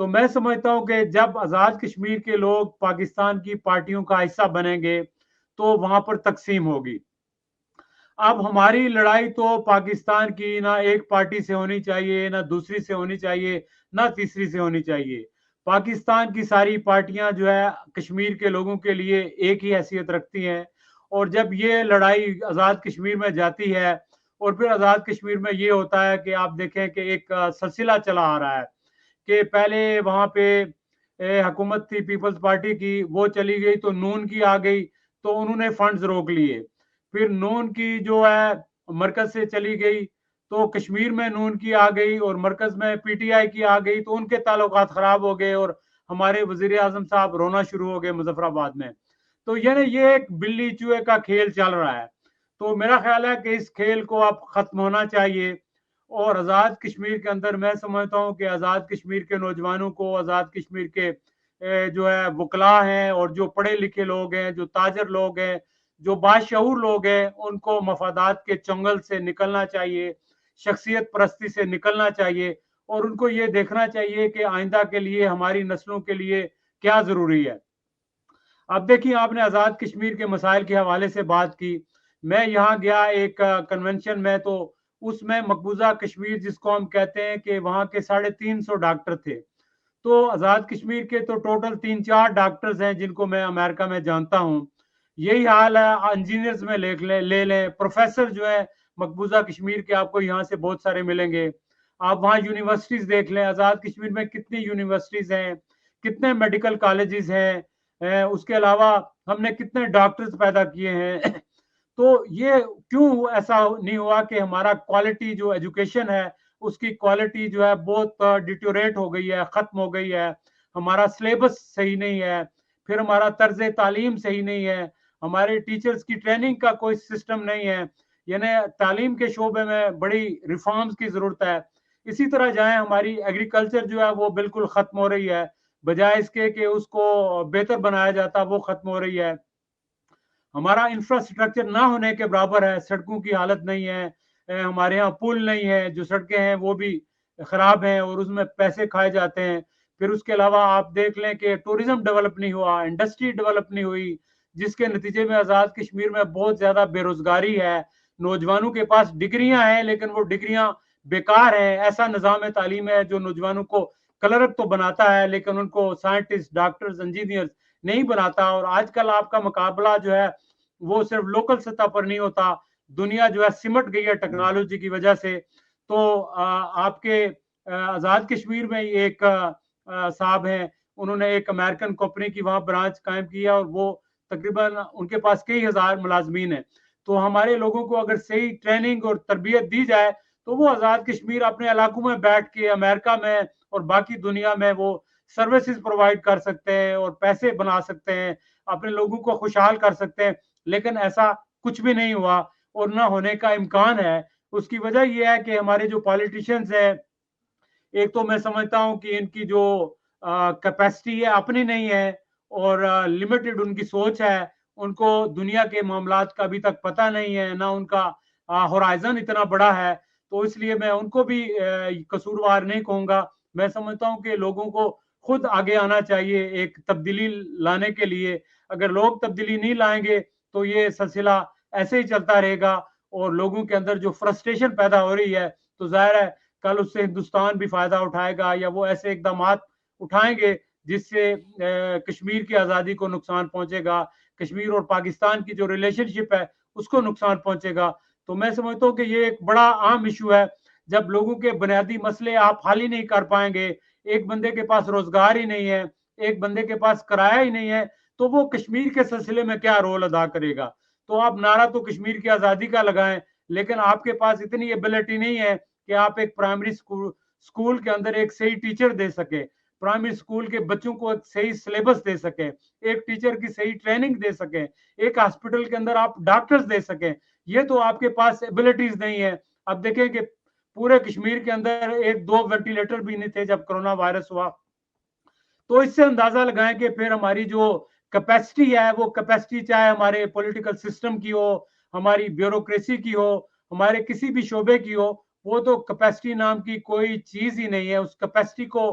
تو میں سمجھتا ہوں کہ جب آزاد کشمیر کے لوگ پاکستان کی پارٹیوں کا حصہ بنیں گے تو وہاں پر تقسیم ہوگی. اب ہماری لڑائی تو پاکستان کی نہ ایک پارٹی سے ہونی چاہیے، نہ دوسری سے ہونی چاہیے، نہ تیسری سے ہونی چاہیے. پاکستان کی ساری پارٹیاں جو ہے کشمیر کے لوگوں کے لیے ایک ہی حیثیت رکھتی ہیں. اور جب یہ لڑائی آزاد کشمیر میں جاتی ہے اور پھر آزاد کشمیر میں یہ ہوتا ہے کہ آپ دیکھیں کہ ایک سلسلہ چلا آ رہا ہے کہ پہلے وہاں پہ حکومت تھی پیپلز پارٹی کی، وہ چلی گئی تو نون کی آ گئی تو انہوں نے فنڈز روک لیے. پھر نون کی جو ہے مرکز سے چلی گئی تو کشمیر میں نون کی آ گئی اور مرکز میں پی ٹی آئی کی آ گئی تو ان کے تعلقات خراب ہو گئے اور ہمارے وزیر اعظم صاحب رونا شروع ہو گئے مظفر آباد میں. تو یعنی یہ ایک بلی چوہے کا کھیل چل رہا ہے. تو میرا خیال ہے کہ اس کھیل کو اب ختم ہونا چاہیے. اور آزاد کشمیر کے اندر میں سمجھتا ہوں کہ آزاد کشمیر کے نوجوانوں کو، آزاد کشمیر کے جو ہے وکلاء ہیں اور جو پڑھے لکھے لوگ ہیں، جو تاجر لوگ ہیں، جو باشعور لوگ ہیں، ان کو مفادات کے چنگل سے نکلنا چاہیے، شخصیت پرستی سے نکلنا چاہیے اور ان کو یہ دیکھنا چاہیے کہ آئندہ کے لیے ہماری نسلوں کے لیے کیا ضروری ہے. اب دیکھیے، آپ نے آزاد کشمیر کے مسائل کے حوالے سے بات کی. میں یہاں گیا ایک کنونشن میں، تو اس میں مقبوضہ کشمیر جس کو ہم کہتے ہیں کہ وہاں کے 350 ڈاکٹر تھے. تو آزاد کشمیر کے تو ٹوٹل 3-4 ڈاکٹرز ہیں جن کو میں امریکہ میں جانتا ہوں. یہی حال ہے انجینئرز میں لے لیں، پروفیسر جو ہے مقبوضہ کشمیر کے آپ کو یہاں سے بہت سارے ملیں گے. آپ وہاں یونیورسٹیز دیکھ لیں، آزاد کشمیر میں کتنی یونیورسٹیز ہیں، کتنے میڈیکل کالجز ہیں، اس کے علاوہ ہم نے کتنے ڈاکٹرز پیدا کیے ہیں. تو یہ کیوں ایسا نہیں ہوا کہ ہمارا کوالٹی جو ایجوکیشن ہے اس کی کوالٹی جو ہے بہت ڈیٹیوریٹ ہو گئی ہے، ختم ہو گئی ہے. ہمارا سلیبس صحیح نہیں ہے، پھر ہمارا طرز تعلیم صحیح نہیں ہے، ہمارے ٹیچرز کی ٹریننگ کا کوئی سسٹم نہیں ہے. یعنی تعلیم کے شعبے میں بڑی ریفارمز کی ضرورت ہے. اسی طرح جائیں، ہماری ایگریکلچر جو ہے وہ بالکل ختم ہو رہی ہے، بجائے اس کے کہ اس کو بہتر بنایا جاتا وہ ختم ہو رہی ہے. ہمارا انفراسٹرکچر نہ ہونے کے برابر ہے، سڑکوں کی حالت نہیں ہے، ہمارے ہاں پل نہیں ہے، جو سڑکیں ہیں وہ بھی خراب ہیں اور اس میں پیسے کھائے جاتے ہیں. پھر اس کے علاوہ آپ دیکھ لیں کہ ٹوریزم ڈیولپ نہیں ہوا، انڈسٹری ڈیولپ نہیں ہوئی، جس کے نتیجے میں آزاد کشمیر میں بہت زیادہ بے روزگاری ہے. نوجوانوں کے پاس ڈگریاں ہیں لیکن وہ ڈگریاں بیکار ہیں. ایسا نظام تعلیم ہے جو نوجوانوں کو کلرک تو بناتا ہے لیکن ان کو سائنٹسٹ، ڈاکٹرز، انجینئرز نہیں بناتا. اور آج کل آپ کا مقابلہ جو ہے وہ صرف لوکل سطح پر نہیں ہوتا، دنیا جو ہے سمٹ گئی ہے ٹیکنالوجی کی وجہ سے. تو آپ کے آزاد کشمیر میں ایک صاحب ہیں، انہوں نے ایک امریکن کمپنی کی وہاں برانچ قائم کیا اور وہ تقریباً ان کے پاس کئی ہزار ملازمین ہیں. تو ہمارے لوگوں کو اگر صحیح ٹریننگ اور تربیت دی جائے تو وہ آزاد کشمیر اپنے علاقوں میں بیٹھ کے امریکہ میں اور باقی دنیا میں وہ سروسز پرووائڈ کر سکتے ہیں اور پیسے بنا سکتے ہیں، اپنے لوگوں کو خوشحال کر سکتے ہیں. لیکن ایسا کچھ بھی نہیں ہوا اور نہ ہونے کا امکان ہے. اس کی وجہ یہ ہے کہ ہمارے جو پالیٹیشنز ہیں، ایک تو میں سمجھتا ہوں کہ ان کی جو کیپیسٹی ہے اپنی نہیں ہے اور لمیٹڈ ان کی سوچ ہے. ان کو دنیا کے معاملات کا ابھی تک پتہ نہیں ہے، نہ ان کا ہورائزن اتنا بڑا ہے. تو اس لیے میں ان کو بھی قصوروار نہیں کہوں گا. میں سمجھتا ہوں کہ لوگوں کو خود آگے آنا چاہیے ایک تبدیلی لانے کے لیے. اگر لوگ تبدیلی نہیں لائیں گے تو یہ سلسلہ ایسے ہی چلتا رہے گا اور لوگوں کے اندر جو فرسٹریشن پیدا ہو رہی ہے تو ظاہر ہے کل اس سے ہندوستان بھی فائدہ اٹھائے گا، یا وہ ایسے اقدامات اٹھائیں گے جس سے کشمیر کی آزادی کو نقصان پہنچے گا، کشمیر اور پاکستان کی جو ریلیشن شپ ہے اس کو نقصان پہنچے گا. تو میں سمجھتا ہوں کہ یہ ایک بڑا عام ایشو ہے. جب لوگوں کے بنیادی مسئلے آپ حل ہی نہیں کر پائیں گے، ایک بندے کے پاس روزگار ہی نہیں ہے، ایک بندے کے پاس کرایہ ہی نہیں ہے، تو وہ کشمیر کے سلسلے میں کیا رول ادا کرے گا؟ تو آپ نعرہ تو کشمیر کی آزادی کا لگائیں لیکن آپ کے پاس اتنی ایبلٹی نہیں ہے کہ آپ ایک پرائمری اسکول کے اندر ایک صحیح ٹیچر دے سکیں، پرائمری اسکول کے بچوں کو ایک صحیح سلیبس دے سکیں، ایک ٹیچر کی صحیح ٹریننگ دے سکیں، ایک ہاسپٹل کے اندر آپ ڈاکٹرز دے سکیں. یہ تو آپ کے پاس ایبلٹیز نہیں ہے. اب دیکھیں کہ پورے کشمیر کے اندر 1-2 وینٹیلیٹر بھی نہیں تھے جب کرونا وائرس ہوا. تو اس سے اندازہ لگائیں کہ پھر ہماری جو کیپیسٹی ہے وہ کیپیسٹی چاہے ہمارے پولیٹیکل سسٹم کی ہو، ہماری بیوروکریسی کی ہو، ہمارے کسی بھی شعبے کی ہو، وہ تو کیپیسٹی نام کی کوئی چیز ہی نہیں ہے. اس کیپیسٹی کو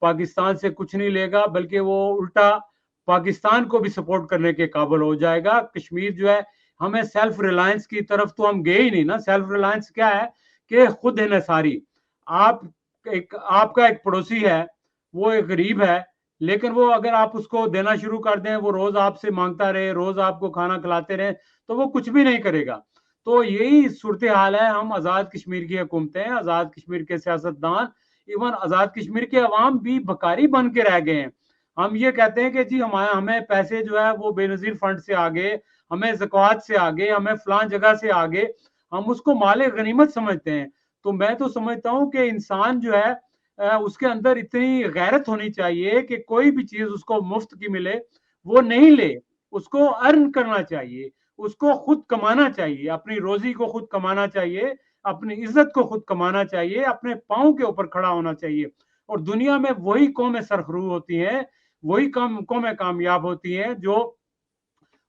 پاکستان سے کچھ نہیں لے گا، بلکہ وہ الٹا پاکستان کو بھی سپورٹ کرنے کے قابل ہو جائے گا. کشمیر جو ہے ہمیں سیلف ریلائنس کی طرف تو ہم گئے ہی نہیں نا. سیلف ریلائنس کیا ہے کہ خود انحصاری. آپ کا ایک پڑوسی ہے، وہ ایک غریب ہے، لیکن وہ اگر آپ اس کو دینا شروع کر دیں، وہ روز آپ سے مانگتا رہے، روز آپ کو کھانا کھلاتے رہے، تو وہ کچھ بھی نہیں کرے گا. تو یہی صورتحال ہے. ہم آزاد کشمیر کی حکومتیں، آزاد کشمیر کے سیاستدان، ایون آزاد کشمیر کے عوام بھی بھکاری بن کے رہ گئے ہیں. ہم یہ کہتے ہیں کہ جی ہمیں پیسے جو ہے وہ بے نظیر فنڈ سے آگے، ہمیں زکوات سے آگے، ہمیں فلان جگہ سے آگے، ہم اس کو مال غنیمت سمجھتے ہیں. تو میں تو سمجھتا ہوں کہ انسان جو ہے اس کے اندر اتنی غیرت ہونی چاہیے کہ کوئی بھی چیز اس کو مفت کی ملے وہ نہیں لے، اس کو ارن کرنا چاہیے، اس کو خود کمانا چاہیے، اپنی روزی کو خود کمانا چاہیے، اپنی عزت کو خود کمانا چاہیے، اپنے پاؤں کے اوپر کھڑا ہونا چاہیے. اور دنیا میں وہی قومیں سرخرو ہوتی ہیں، وہی قومیں کامیاب ہوتی ہیں جو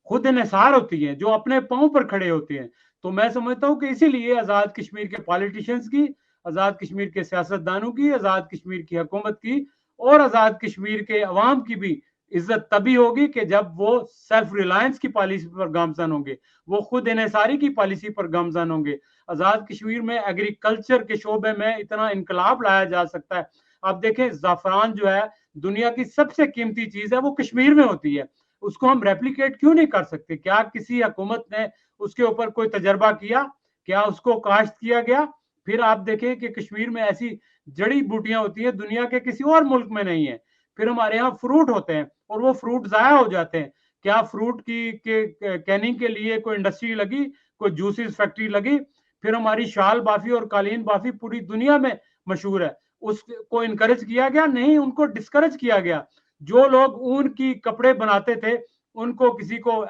خود انحصار ہوتی ہیں، جو اپنے پاؤں پر کھڑے ہوتے ہیں. تو میں سمجھتا ہوں کہ اسی لیے آزاد کشمیر کے پالیٹیشنز کی، آزاد کشمیر کے سیاستدانوں کی، آزاد کشمیر کی حکومت کی اور آزاد کشمیر کے عوام کی بھی عزت تبھی ہوگی کہ جب وہ سیلف ریلائنس کی پالیسی پر گامزن ہوں گے، وہ خود انحصاری کی پالیسی پر گامزن ہوں گے. آزاد کشمیر میں ایگریکلچر کے شعبے میں اتنا انقلاب لایا جا سکتا ہے. آپ دیکھیں زعفران جو ہے دنیا کی سب سے قیمتی چیز ہے، وہ کشمیر میں ہوتی ہے. اس کو ہم ریپلیکیٹ کیوں نہیں کر سکتے؟ کیا کسی حکومت نے اس کے اوپر کوئی تجربہ کیا؟ کیا اس کو کاشت کیا گیا؟ پھر آپ دیکھیں کہ کشمیر میں ایسی جڑی بوٹیاں ہوتی ہیں دنیا کے کسی اور ملک میں نہیں ہیں. پھر ہمارے ہاں فروٹ ہوتے ہیں اور وہ فروٹ ضائع ہو جاتے ہیں. کیا فروٹ کی کیننگ کے لیے کوئی انڈسٹری لگی، کوئی جوسز فیکٹری لگی؟ پھر ہماری شال بافی اور قالین بافی پوری دنیا میں مشہور ہے. اس کو انکریج کیا گیا؟ نہیں، ان کو ڈسکریج کیا گیا. جو لوگ اون کی کپڑے بناتے تھے ان کو کسی کو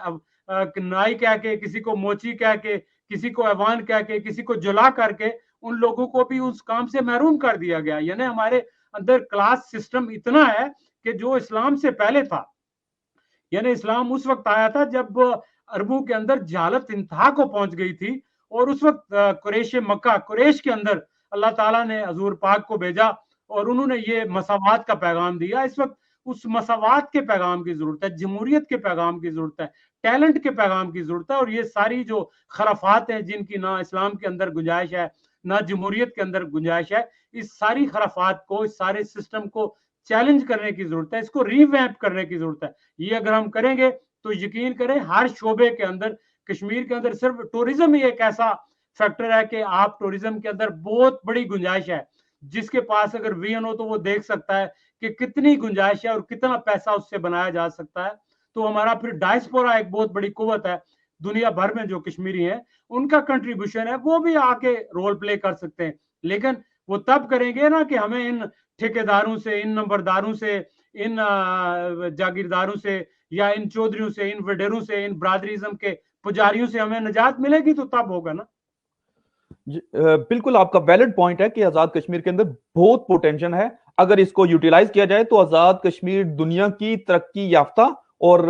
نائی کہہ کے، کسی کو موچی کہہ کے، کسی کو ایوان کہہ کے، کسی کو جلا کر کے ان لوگوں کو بھی اس کام سے محروم کر دیا گیا. یعنی ہمارے اندر کلاس سسٹم اتنا ہے کہ جو اسلام سے پہلے تھا. یعنی اسلام اس وقت آیا تھا جب عربوں کے اندر جہالت انتہا کو پہنچ گئی تھی، اور اس وقت قریش مکہ، قریش کے اندر اللہ تعالیٰ نے حضور پاک کو بھیجا اور انہوں نے یہ مساوات کا پیغام دیا. اس وقت اس مساوات کے پیغام کی ضرورت ہے، جمہوریت کے پیغام کی ضرورت ہے، ٹیلنٹ کے پیغام کی ضرورت ہے. اور یہ ساری جو خرافات ہیں جن کی نہ اسلام کے اندر گنجائش ہے نہ جمہوریت کے اندر گنجائش ہے، اس ساری خرافات کو، اس سارے سسٹم کو چیلنج کرنے کی ضرورت ہے، اس کو ری ویمپ کرنے کی ضرورت ہے. یہ اگر ہم کریں گے تو یقین کریں ہر شعبے کے اندر، کشمیر کے اندر صرف ٹورزم ہی ایک ایسا فیکٹر ہے کہ آپ ٹورزم کے اندر بہت بڑی گنجائش ہے. جس کے پاس اگر ویژن ہو تو وہ دیکھ سکتا ہے کہ کتنی گنجائش ہے اور کتنا پیسہ اس سے بنایا جا سکتا ہے. تو ہمارا پھر ڈائسپورا ایک بہت بڑی قوت ہے دنیا بھر میں. جو کشمیری ہیں ان کا کنٹریبیوشن ہے، وہ بھی آ کے رول پلے کر سکتے ہیں. لیکن وہ تب کریں گے نا کہ ہمیں ان ٹھیکیداروں سے، ان نمبرداروں سے، ان جاگیرداروں سے، یا ان چودھریوں سے، ان وڈیروں سے، ان برادریزم کے پجاریوں سے ہمیں نجات ملے گی تو تب ہوگا نا. بالکل آپ کا ویلڈ پوائنٹ ہے کہ آزاد کشمیر کے اندر بہت پوٹینشل ہے. اگر اس کو یوٹیلائز کیا جائے تو آزاد کشمیر دنیا کی ترقی یافتہ اور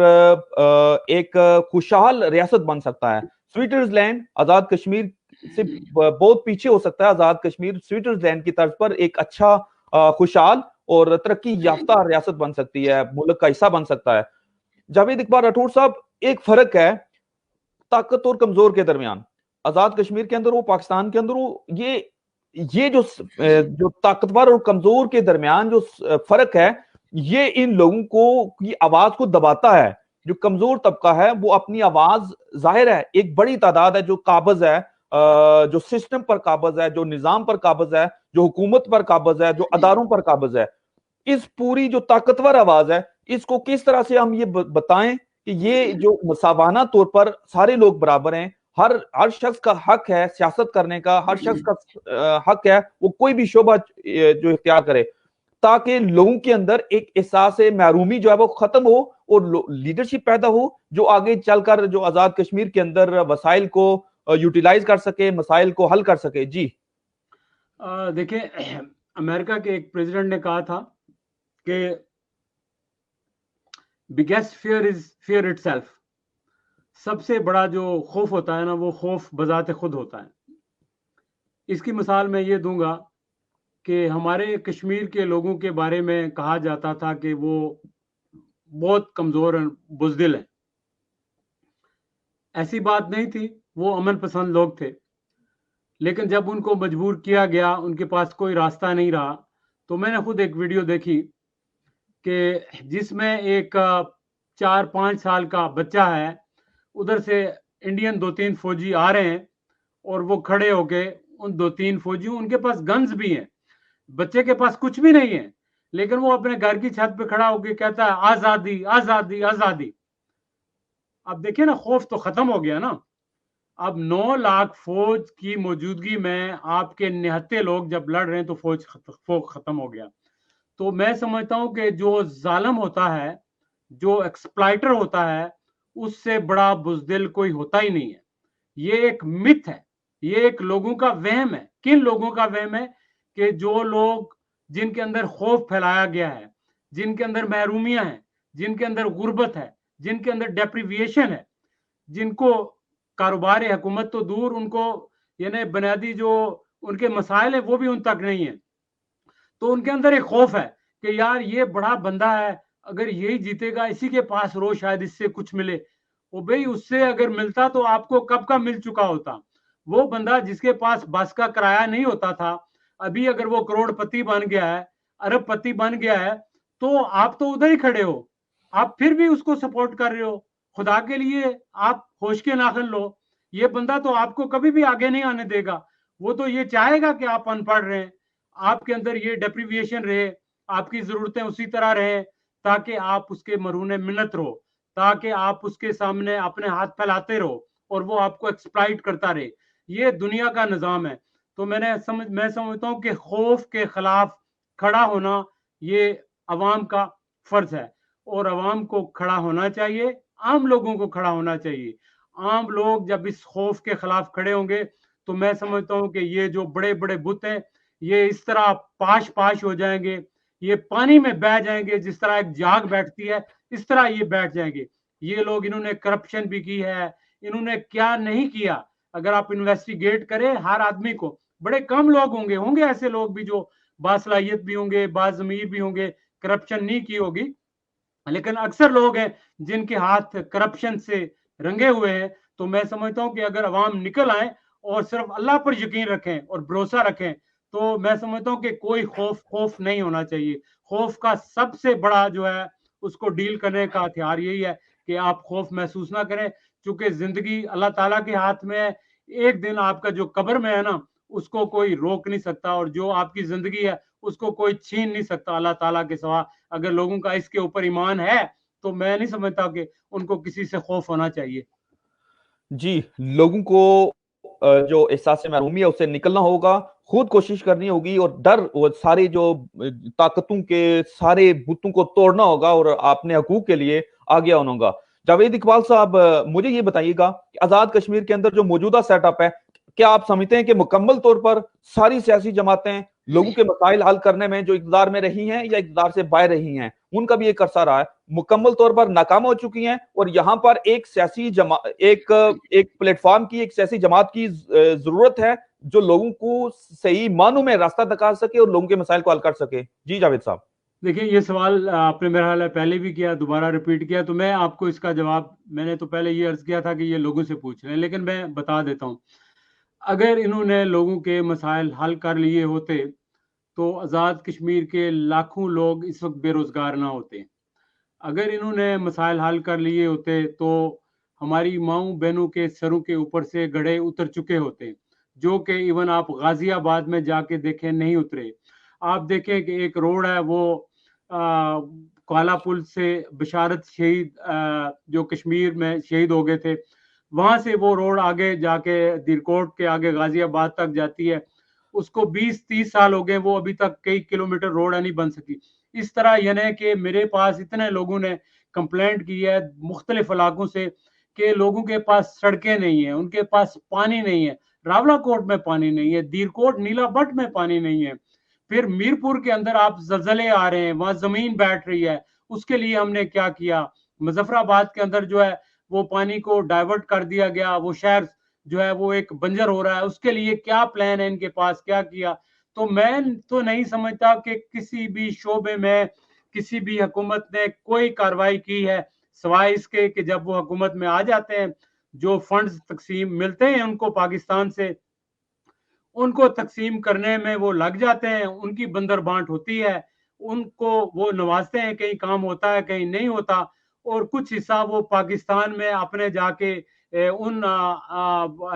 ایک خوشحال ریاست بن سکتا ہے. سوئٹزرلینڈ آزاد کشمیر سے بہت پیچھے ہو سکتا ہے. آزاد کشمیر سوئٹزرلینڈ کی طرز پر ایک اچھا، خوشحال اور ترقی یافتہ ریاست بن سکتی ہے، ملک کا حصہ بن سکتا ہے. جاوید اقبال راٹھور صاحب، ایک فرق ہے طاقت اور کمزور کے درمیان. آزاد کشمیر کے اندر وہ، پاکستان کے اندر وہ، یہ جو طاقتور اور کمزور کے درمیان جو فرق ہے، یہ ان لوگوں کو کی آواز کو دباتا ہے. جو کمزور طبقہ ہے وہ اپنی آواز، ظاہر ہے ایک بڑی تعداد ہے جو قابض ہے، جو سسٹم پر قابض ہے، جو نظام پر قابض ہے، جو حکومت پر قابض ہے، جو اداروں پر قابض ہے. اس پوری جو طاقتور آواز ہے، اس کو کس طرح سے ہم یہ بتائیں کہ یہ جو مساوانہ طور پر سارے لوگ برابر ہیں، ہر شخص کا حق ہے سیاست کرنے کا، ہر شخص کا حق ہے وہ کوئی بھی شعبہ جو اختیار کرے، تاکہ لوگوں کے اندر ایک احساس محرومی جو ہے وہ ختم ہو اور لیڈرشپ پیدا ہو جو آگے چل کر جو آزاد کشمیر کے اندر وسائل کو یوٹیلائز کر سکے، مسائل کو حل کر سکے. جی دیکھیں، امریکہ کے ایک پریزیڈنٹ نے کہا تھا کہ biggest fear is fear itself. سب سے بڑا جو خوف ہوتا ہے نا، وہ خوف بذات خود ہوتا ہے. اس کی مثال میں یہ دوں گا کہ ہمارے کشمیر کے لوگوں کے بارے میں کہا جاتا تھا کہ وہ بہت کمزور ہیں، بزدل ہیں. ایسی بات نہیں تھی، وہ امن پسند لوگ تھے. لیکن جب ان کو مجبور کیا گیا، ان کے پاس کوئی راستہ نہیں رہا، تو میں نے خود ایک ویڈیو دیکھی کہ جس میں ایک 4-5 سال کا بچہ ہے، ادھر سے انڈین 2-3 فوجی آ رہے ہیں اور وہ کھڑے ہو کے ان 2-3 فوجیوں، ان کے پاس گنز بھی ہیں، بچے کے پاس کچھ بھی نہیں ہے، لیکن وہ اپنے گھر کی چھت پہ کھڑا ہو کے کہتا ہے آزادی آزادی آزادی. اب دیکھیں نا، خوف تو ختم ہو گیا نا. اب 9 لاکھ فوج کی موجودگی میں آپ کے نہتے لوگ جب لڑ رہے ہیں تو فوج ختم ہو گیا. تو میں سمجھتا ہوں کہ جو ظالم ہوتا ہے، جو ایکسپلائٹر ہوتا ہے، اس سے بڑا بزدل کوئی ہوتا ہی نہیں ہے. یہ ایک مت ہے، یہ ایک لوگوں کا وہم ہے. کن لوگوں کا وہم ہے؟ کہ جو لوگ جن کے اندر خوف پھیلایا گیا ہے، جن کے اندر محرومیاں ہیں، جن کے اندر غربت ہے، جن کے اندر ڈیپریویشن ہے، جن کو کاروبار حکومت تو دور، ان کو یعنی بنیادی جو ان کے مسائل ہیں وہ بھی ان تک نہیں ہیں. تو ان کے اندر ایک خوف ہے کہ یار یہ بڑا بندہ ہے، اگر یہی جیتے گا، اسی کے پاس رو شاید اس سے کچھ ملے. وہ بھئی اس سے اگر ملتا تو آپ کو کب کا مل چکا ہوتا. وہ بندہ جس کے پاس بس کا کرایہ نہیں ہوتا تھا، ابھی اگر وہ کروڑ پتی بن گیا ہے، ارب پتی بن گیا ہے، تو آپ تو ادھر ہی کھڑے ہو، آپ پھر بھی اس کو سپورٹ کر رہے ہو. خدا کے لیے آپ ہوش کے ناخن لو. یہ بندہ تو آپ کو کبھی بھی آگے نہیں آنے دے گا. وہ تو یہ چاہے گا کہ آپ ان پڑھ رہے ہیں، آپ کے اندر یہ ڈیپریویشن رہے، آپ کی ضرورتیں اسی طرح رہیں، تاکہ آپ اس کے مرہون منت رہو، تاکہ آپ اس کے سامنے اپنے ہاتھ پھیلاتے رہو اور وہ آپ کو ایکسپلائٹ کرتا رہے. یہ دنیا کا نظام ہے. تو میں سمجھتا ہوں کہ خوف کے خلاف کھڑا ہونا یہ عوام کا فرض ہے، اور عوام کو کھڑا ہونا چاہیے، عام لوگوں کو کھڑا ہونا چاہیے. عام لوگ جب اس خوف کے خلاف کھڑے ہوں گے تو میں سمجھتا ہوں کہ یہ جو بڑے بڑے بت ہیں، یہ اس طرح پاش ہو جائیں گے، یہ پانی میں بہ جائیں گے. جس طرح ایک جاگ بیٹھتی ہے، اس طرح یہ بیٹھ جائیں گے. یہ لوگ، انہوں نے کرپشن بھی کی ہے، انہوں نے کیا نہیں کیا. اگر آپ انویسٹیگیٹ کریں ہر آدمی کو، بڑے کم لوگ ہوں گے ایسے لوگ بھی جو باصلاحیت بھی ہوں گے، باضمیر بھی ہوں گے، کرپشن نہیں کی ہوگی، لیکن اکثر لوگ ہیں جن کے ہاتھ کرپشن سے رنگے ہوئے ہیں. تو میں سمجھتا ہوں کہ اگر عوام نکل آئیں اور صرف اللہ پر یقین رکھیں اور بھروسہ رکھیں، تو میں سمجھتا ہوں کہ کوئی خوف نہیں ہونا چاہیے. خوف کا سب سے بڑا جو ہے اس کو ڈیل کرنے کا ہتھیار یہی ہے کہ آپ خوف محسوس نہ کریں، چونکہ زندگی اللہ تعالیٰ کے ہاتھ میں ہے. ایک دن آپ کا جو قبر میں ہے نا، اس کو کوئی روک نہیں سکتا، اور جو آپ کی زندگی ہے اس کو کوئی چھین نہیں سکتا اللہ تعالیٰ کے سوا. اگر لوگوں کا اس کے اوپر ایمان ہے تو میں نہیں سمجھتا کہ ان کو کسی سے خوف ہونا چاہیے. جی، لوگوں کو جو احساس محرومی ہے اس سے نکلنا ہوگا، خود کوشش کرنی ہوگی، اور ڈر وہ سارے جو طاقتوں کے سارے بتوں کو توڑنا ہوگا اور اپنے حقوق کے لیے آگے آنا ہوگا. جاوید اقبال صاحب، مجھے یہ بتائیے گا کہ آزاد کشمیر کے اندر جو موجودہ سیٹ اپ ہے، کیا آپ سمجھتے ہیں کہ مکمل طور پر ساری سیاسی جماعتیں لوگوں کے مسائل حل کرنے میں جو اقتدار میں رہی ہیں یا اقتدار سے باہر رہی ہیں، ان کا بھی ایک عرصہ رہا ہے، مکمل طور پر ناکام ہو چکی ہیں، اور یہاں پر ایک سیاسی ایک پلیٹ فارم کی، ایک سیاسی جماعت کی ضرورت ہے جو لوگوں کو صحیح معنوں میں راستہ دکھا سکے اور لوگوں کے مسائل کو حل کر سکے؟ جی جاوید صاحب. دیکھیں، یہ سوال آپ نے میرا خیال ہے پہلے بھی کیا، دوبارہ ریپیٹ کیا، تو میں آپ کو اس کا جواب، میں نے تو پہلے یہ عرض کیا تھا کہ یہ لوگوں سے پوچھ رہے ہیں، لیکن میں بتا دیتا ہوں. اگر انہوں نے لوگوں کے مسائل حل کر لیے ہوتے تو آزاد کشمیر کے لاکھوں لوگ اس وقت بے روزگار نہ ہوتے. اگر انہوں نے مسائل حل کر لیے ہوتے تو ہماری ماؤں بہنوں کے سروں کے اوپر سے گڑھے اتر چکے ہوتے، جو کہ ایون آپ غازی آباد میں جا کے دیکھیں نہیں اترے. آپ دیکھیں کہ ایک روڈ ہے، وہ کالا پل سے بشارت شہید جو کشمیر میں شہید ہو گئے تھے، وہاں سے وہ روڈ آگے جا کے دیرکوٹ کے آگے غازی آباد تک جاتی ہے. اس کو 20-30 سال ہو گئے، وہ ابھی تک کئی کلومیٹر روڈ نہیں بن سکی. اس طرح یعنی کہ میرے پاس اتنے لوگوں نے کمپلینٹ کی ہے مختلف علاقوں سے کہ لوگوں کے پاس سڑکیں نہیں ہیں، ان کے پاس پانی نہیں ہے. راولہ کوٹ میں پانی نہیں ہے، دیرکوٹ نیلا بٹ میں پانی نہیں ہے. پھر میرپور کے اندر آپ زلزلے آ رہے ہیں، وہاں زمین بیٹھ رہی ہے، اس کے لیے ہم نے کیا کیا. مظفر آباد کے اندر جو ہے وہ پانی کو ڈائیورٹ کر دیا گیا، وہ شہر جو ہے وہ ایک بنجر ہو رہا ہے، اس کے لیے کیا پلان ہے ان کے پاس، کیا کیا. تو میں تو نہیں سمجھتا کہ کسی بھی شعبے میں کسی بھی حکومت نے کوئی کاروائی کی ہے سوائے اس کے کہ جب وہ حکومت میں آ جاتے ہیں جو فنڈز تقسیم ملتے ہیں ان کو پاکستان سے ان کو تقسیم کرنے میں وہ لگ جاتے ہیں, ان کی بندر بانٹ ہوتی ہے, ان کو وہ نوازتے ہیں, کہیں کام ہوتا ہے کہیں نہیں ہوتا, اور کچھ حصہ وہ پاکستان میں اپنے جا کے ان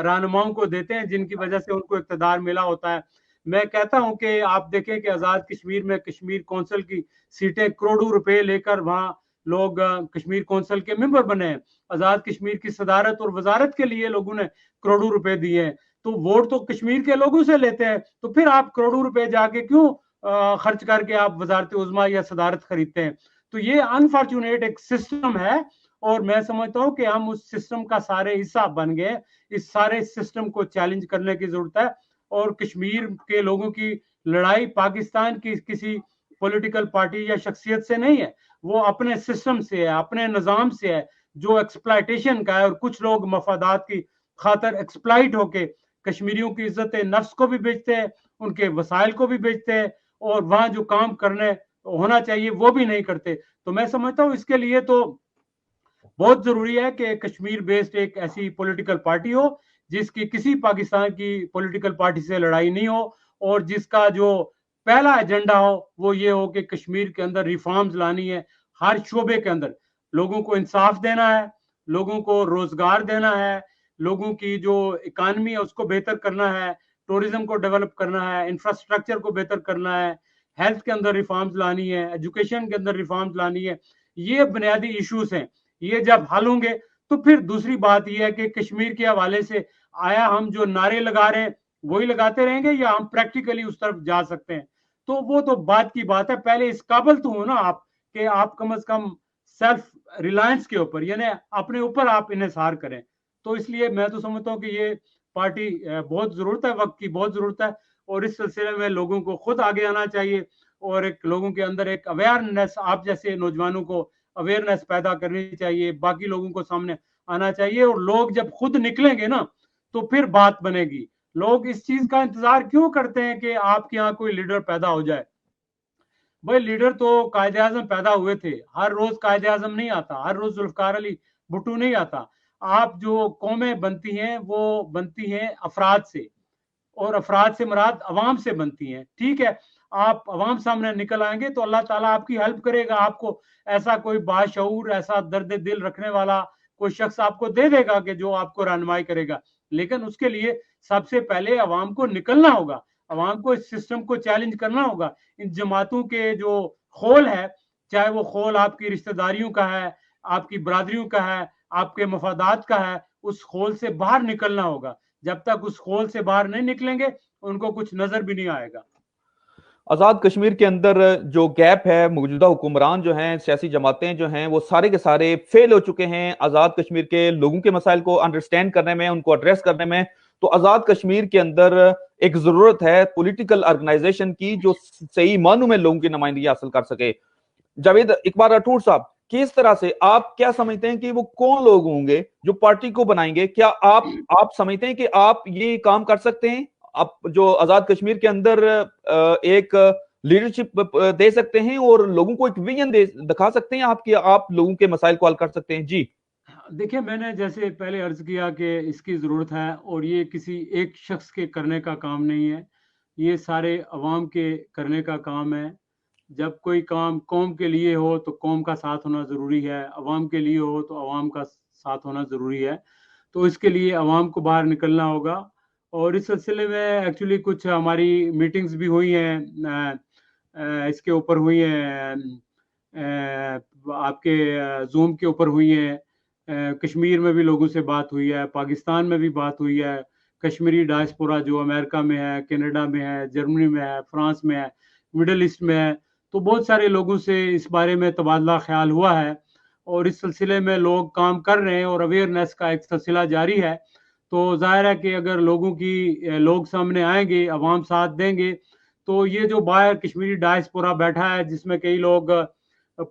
رہنماؤں کو دیتے ہیں جن کی وجہ سے ان کو اقتدار ملا ہوتا ہے. میں کہتا ہوں کہ آپ دیکھیں کہ آزاد کشمیر میں کشمیر کونسل کی سیٹیں کروڑوں روپے لے کر وہاں لوگ کشمیر کونسل کے ممبر بنے ہیں. آزاد کشمیر کی صدارت اور وزارت کے لیے لوگوں نے کروڑوں روپے دیے ہیں. تو ووٹ تو کشمیر کے لوگوں سے لیتے ہیں, تو پھر آپ کروڑوں روپے جا کے کیوں خرچ کر کے آپ وزارت عظمیٰ یا صدارت خریدتے ہیں؟ تو یہ انفارچونیٹ ایک سسٹم ہے, اور میں سمجھتا ہوں کہ ہم اس سسٹم کا سارے حصہ بن گئے. اس سارے سسٹم کو چیلنج کرنے کی ضرورت ہے, اور کشمیر کے لوگوں کی لڑائی پاکستان کی کسی پولیٹیکل پارٹی یا شخصیت سے نہیں ہے, وہ اپنے سسٹم سے ہے, اپنے نظام سے ہے جو ایکسپلائٹیشن کا ہے, اور کچھ لوگ مفادات کی خاطر ایکسپلائٹ ہو کے کشمیریوں کی عزت نفس کو بھی بیچتے ہیں, ان کے وسائل کو بھی بیچتے ہیں, اور وہاں جو کام کرنے ہونا چاہیے وہ بھی نہیں کرتے. تو میں سمجھتا ہوں اس کے لیے تو بہت ضروری ہے کہ کشمیر بیسڈ ایک ایسی پولیٹیکل پارٹی ہو جس کی کسی پاکستان کی پولیٹیکل پارٹی سے لڑائی نہیں ہو, اور جس کا جو پہلا ایجنڈا ہو وہ یہ ہو کہ کشمیر کے اندر ریفارمز لانی ہے, ہر شعبے کے اندر لوگوں کو انصاف دینا ہے, لوگوں کو روزگار دینا ہے, لوگوں کی جو اکانومی ہے اس کو بہتر کرنا ہے, ٹورزم کو ڈیولپ کرنا ہے, انفراسٹرکچر کو بہتر کرنا ہے, ہیلتھ کے اندر ریفارمز لانی ہے, ایجوکیشن کے اندر ریفارمز لانی ہے. یہ بنیادی ایشوز ہیں. یہ جب حل ہوں گے تو پھر دوسری بات یہ ہے کہ کشمیر کے حوالے سے آیا ہم جو نعرے لگا رہے ہیں وہی لگاتے رہیں گے یا ہم پریکٹیکلی اس طرف جا سکتے ہیں؟ تو وہ تو بات کی بات ہے. پہلے اس قابل تو ہو نا آپ کہ آپ کم از کم سیلف ریلائنس کے اوپر یعنی اپنے اوپر آپ انحصار کریں. تو اس لیے میں تو سمجھتا ہوں کہ یہ پارٹی بہت ضرورت ہے, وقت کی بہت ضرورت ہے, اور اس سلسلے میں لوگوں کو خود آگے آنا چاہیے, اور ایک لوگوں کے اندر ایک اویئرنیس, آپ جیسے نوجوانوں کو اویئرنیس پیدا کرنی چاہیے, باقی لوگوں کو سامنے آنا چاہیے, اور لوگ جب خود نکلیں گے نا تو پھر بات بنے گی. لوگ اس چیز کا انتظار کیوں کرتے ہیں کہ آپ کے یہاں کوئی لیڈر پیدا ہو جائے؟ بھائی لیڈر تو قائد اعظم پیدا ہوئے تھے, ہر روز قائد اعظم نہیں آتا, ہر روز ذوالفقار علی بھٹو نہیں آتا. آپ جو قومیں بنتی ہیں وہ بنتی ہیں افراد سے, اور افراد سے مراد عوام سے بنتی ہیں. ٹھیک ہے, آپ عوام سامنے نکل آئیں گے تو اللہ تعالیٰ آپ کی ہیلپ کرے گا, آپ کو ایسا کوئی باشعور, ایسا درد دل رکھنے والا کوئی شخص آپ کو دے دے گا کہ جو آپ کو رہنمائی کرے گا. لیکن اس کے لیے سب سے پہلے عوام کو نکلنا ہوگا, عوام کو اس سسٹم کو چیلنج کرنا ہوگا. ان جماعتوں کے جو خول ہے, چاہے وہ خول آپ کی رشتہ داریوں کا ہے, آپ کی برادریوں کا ہے, آپ کے مفادات کا ہے, اس خول سے باہر نکلنا ہوگا. جب تک اس خول سے باہر نہیں نکلیں گے ان کو کچھ نظر بھی نہیں آئے گا. آزاد کشمیر کے اندر جو گیپ ہے, موجودہ حکمران جو ہیں, سیاسی جماعتیں جو ہیں, وہ سارے کے سارے فیل ہو چکے ہیں آزاد کشمیر کے لوگوں کے مسائل کو انڈرسٹینڈ کرنے میں, ان کو ایڈریس کرنے میں. تو آزاد کشمیر کے اندر ایک ضرورت ہے پولیٹیکل آرگنائزیشن کی جو صحیح معنوں میں لوگوں کی نمائندگی حاصل کر سکے. جاوید اقبال راٹھور صاحب, کس طرح سے آپ کیا سمجھتے ہیں کہ وہ کون لوگ ہوں گے جو پارٹی کو بنائیں گے؟ کیا آپ سمجھتے ہیں کہ آپ یہ کام کر سکتے ہیں, آپ جو آزاد کشمیر کے اندر ایک لیڈرشپ دے سکتے ہیں اور لوگوں کو ایک ویژن دکھا سکتے ہیں آپ لوگوں کے مسائل کو حل کر سکتے ہیں؟ جی دیکھیں, میں نے جیسے پہلے عرض کیا کہ اس کی ضرورت ہے, اور یہ کسی ایک شخص کے کرنے کا کام نہیں ہے, یہ سارے عوام کے کرنے کا کام ہے. جب کوئی کام قوم کے لیے ہو تو قوم کا ساتھ ہونا ضروری ہے, عوام کے لیے ہو تو عوام کا ساتھ ہونا ضروری ہے. تو اس کے لیے عوام کو باہر نکلنا ہوگا. اور اس سلسلے میں ایکچولی کچھ ہماری میٹنگز بھی ہوئی ہیں, اس کے اوپر ہوئی ہیں, آپ کے زوم کے اوپر ہوئی ہیں. کشمیر میں بھی لوگوں سے بات ہوئی ہے, پاکستان میں بھی بات ہوئی ہے. کشمیری ڈائسپورا جو امریکہ میں ہے, کینیڈا میں ہے, جرمنی میں ہے, فرانس میں ہے, مڈل ایسٹ میں ہے, تو بہت سارے لوگوں سے اس بارے میں تبادلہ خیال ہوا ہے, اور اس سلسلے میں لوگ کام کر رہے ہیں, اور اویئرنیس کا ایک سلسلہ جاری ہے. تو ظاہر ہے کہ اگر لوگ سامنے آئیں گے, عوام ساتھ دیں گے, تو یہ جو باہر کشمیری ڈائسپورا بیٹھا ہے جس میں کئی لوگ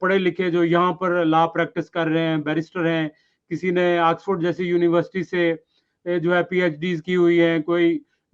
پڑھے لکھے جو یہاں پر لا پریکٹس کر رہے ہیں, بیرسٹر ہیں, کسی نے آکسفورڈ جیسی یونیورسٹی سے جو ہے پی ایچ ڈیز کی ہوئی ہیں, کوئی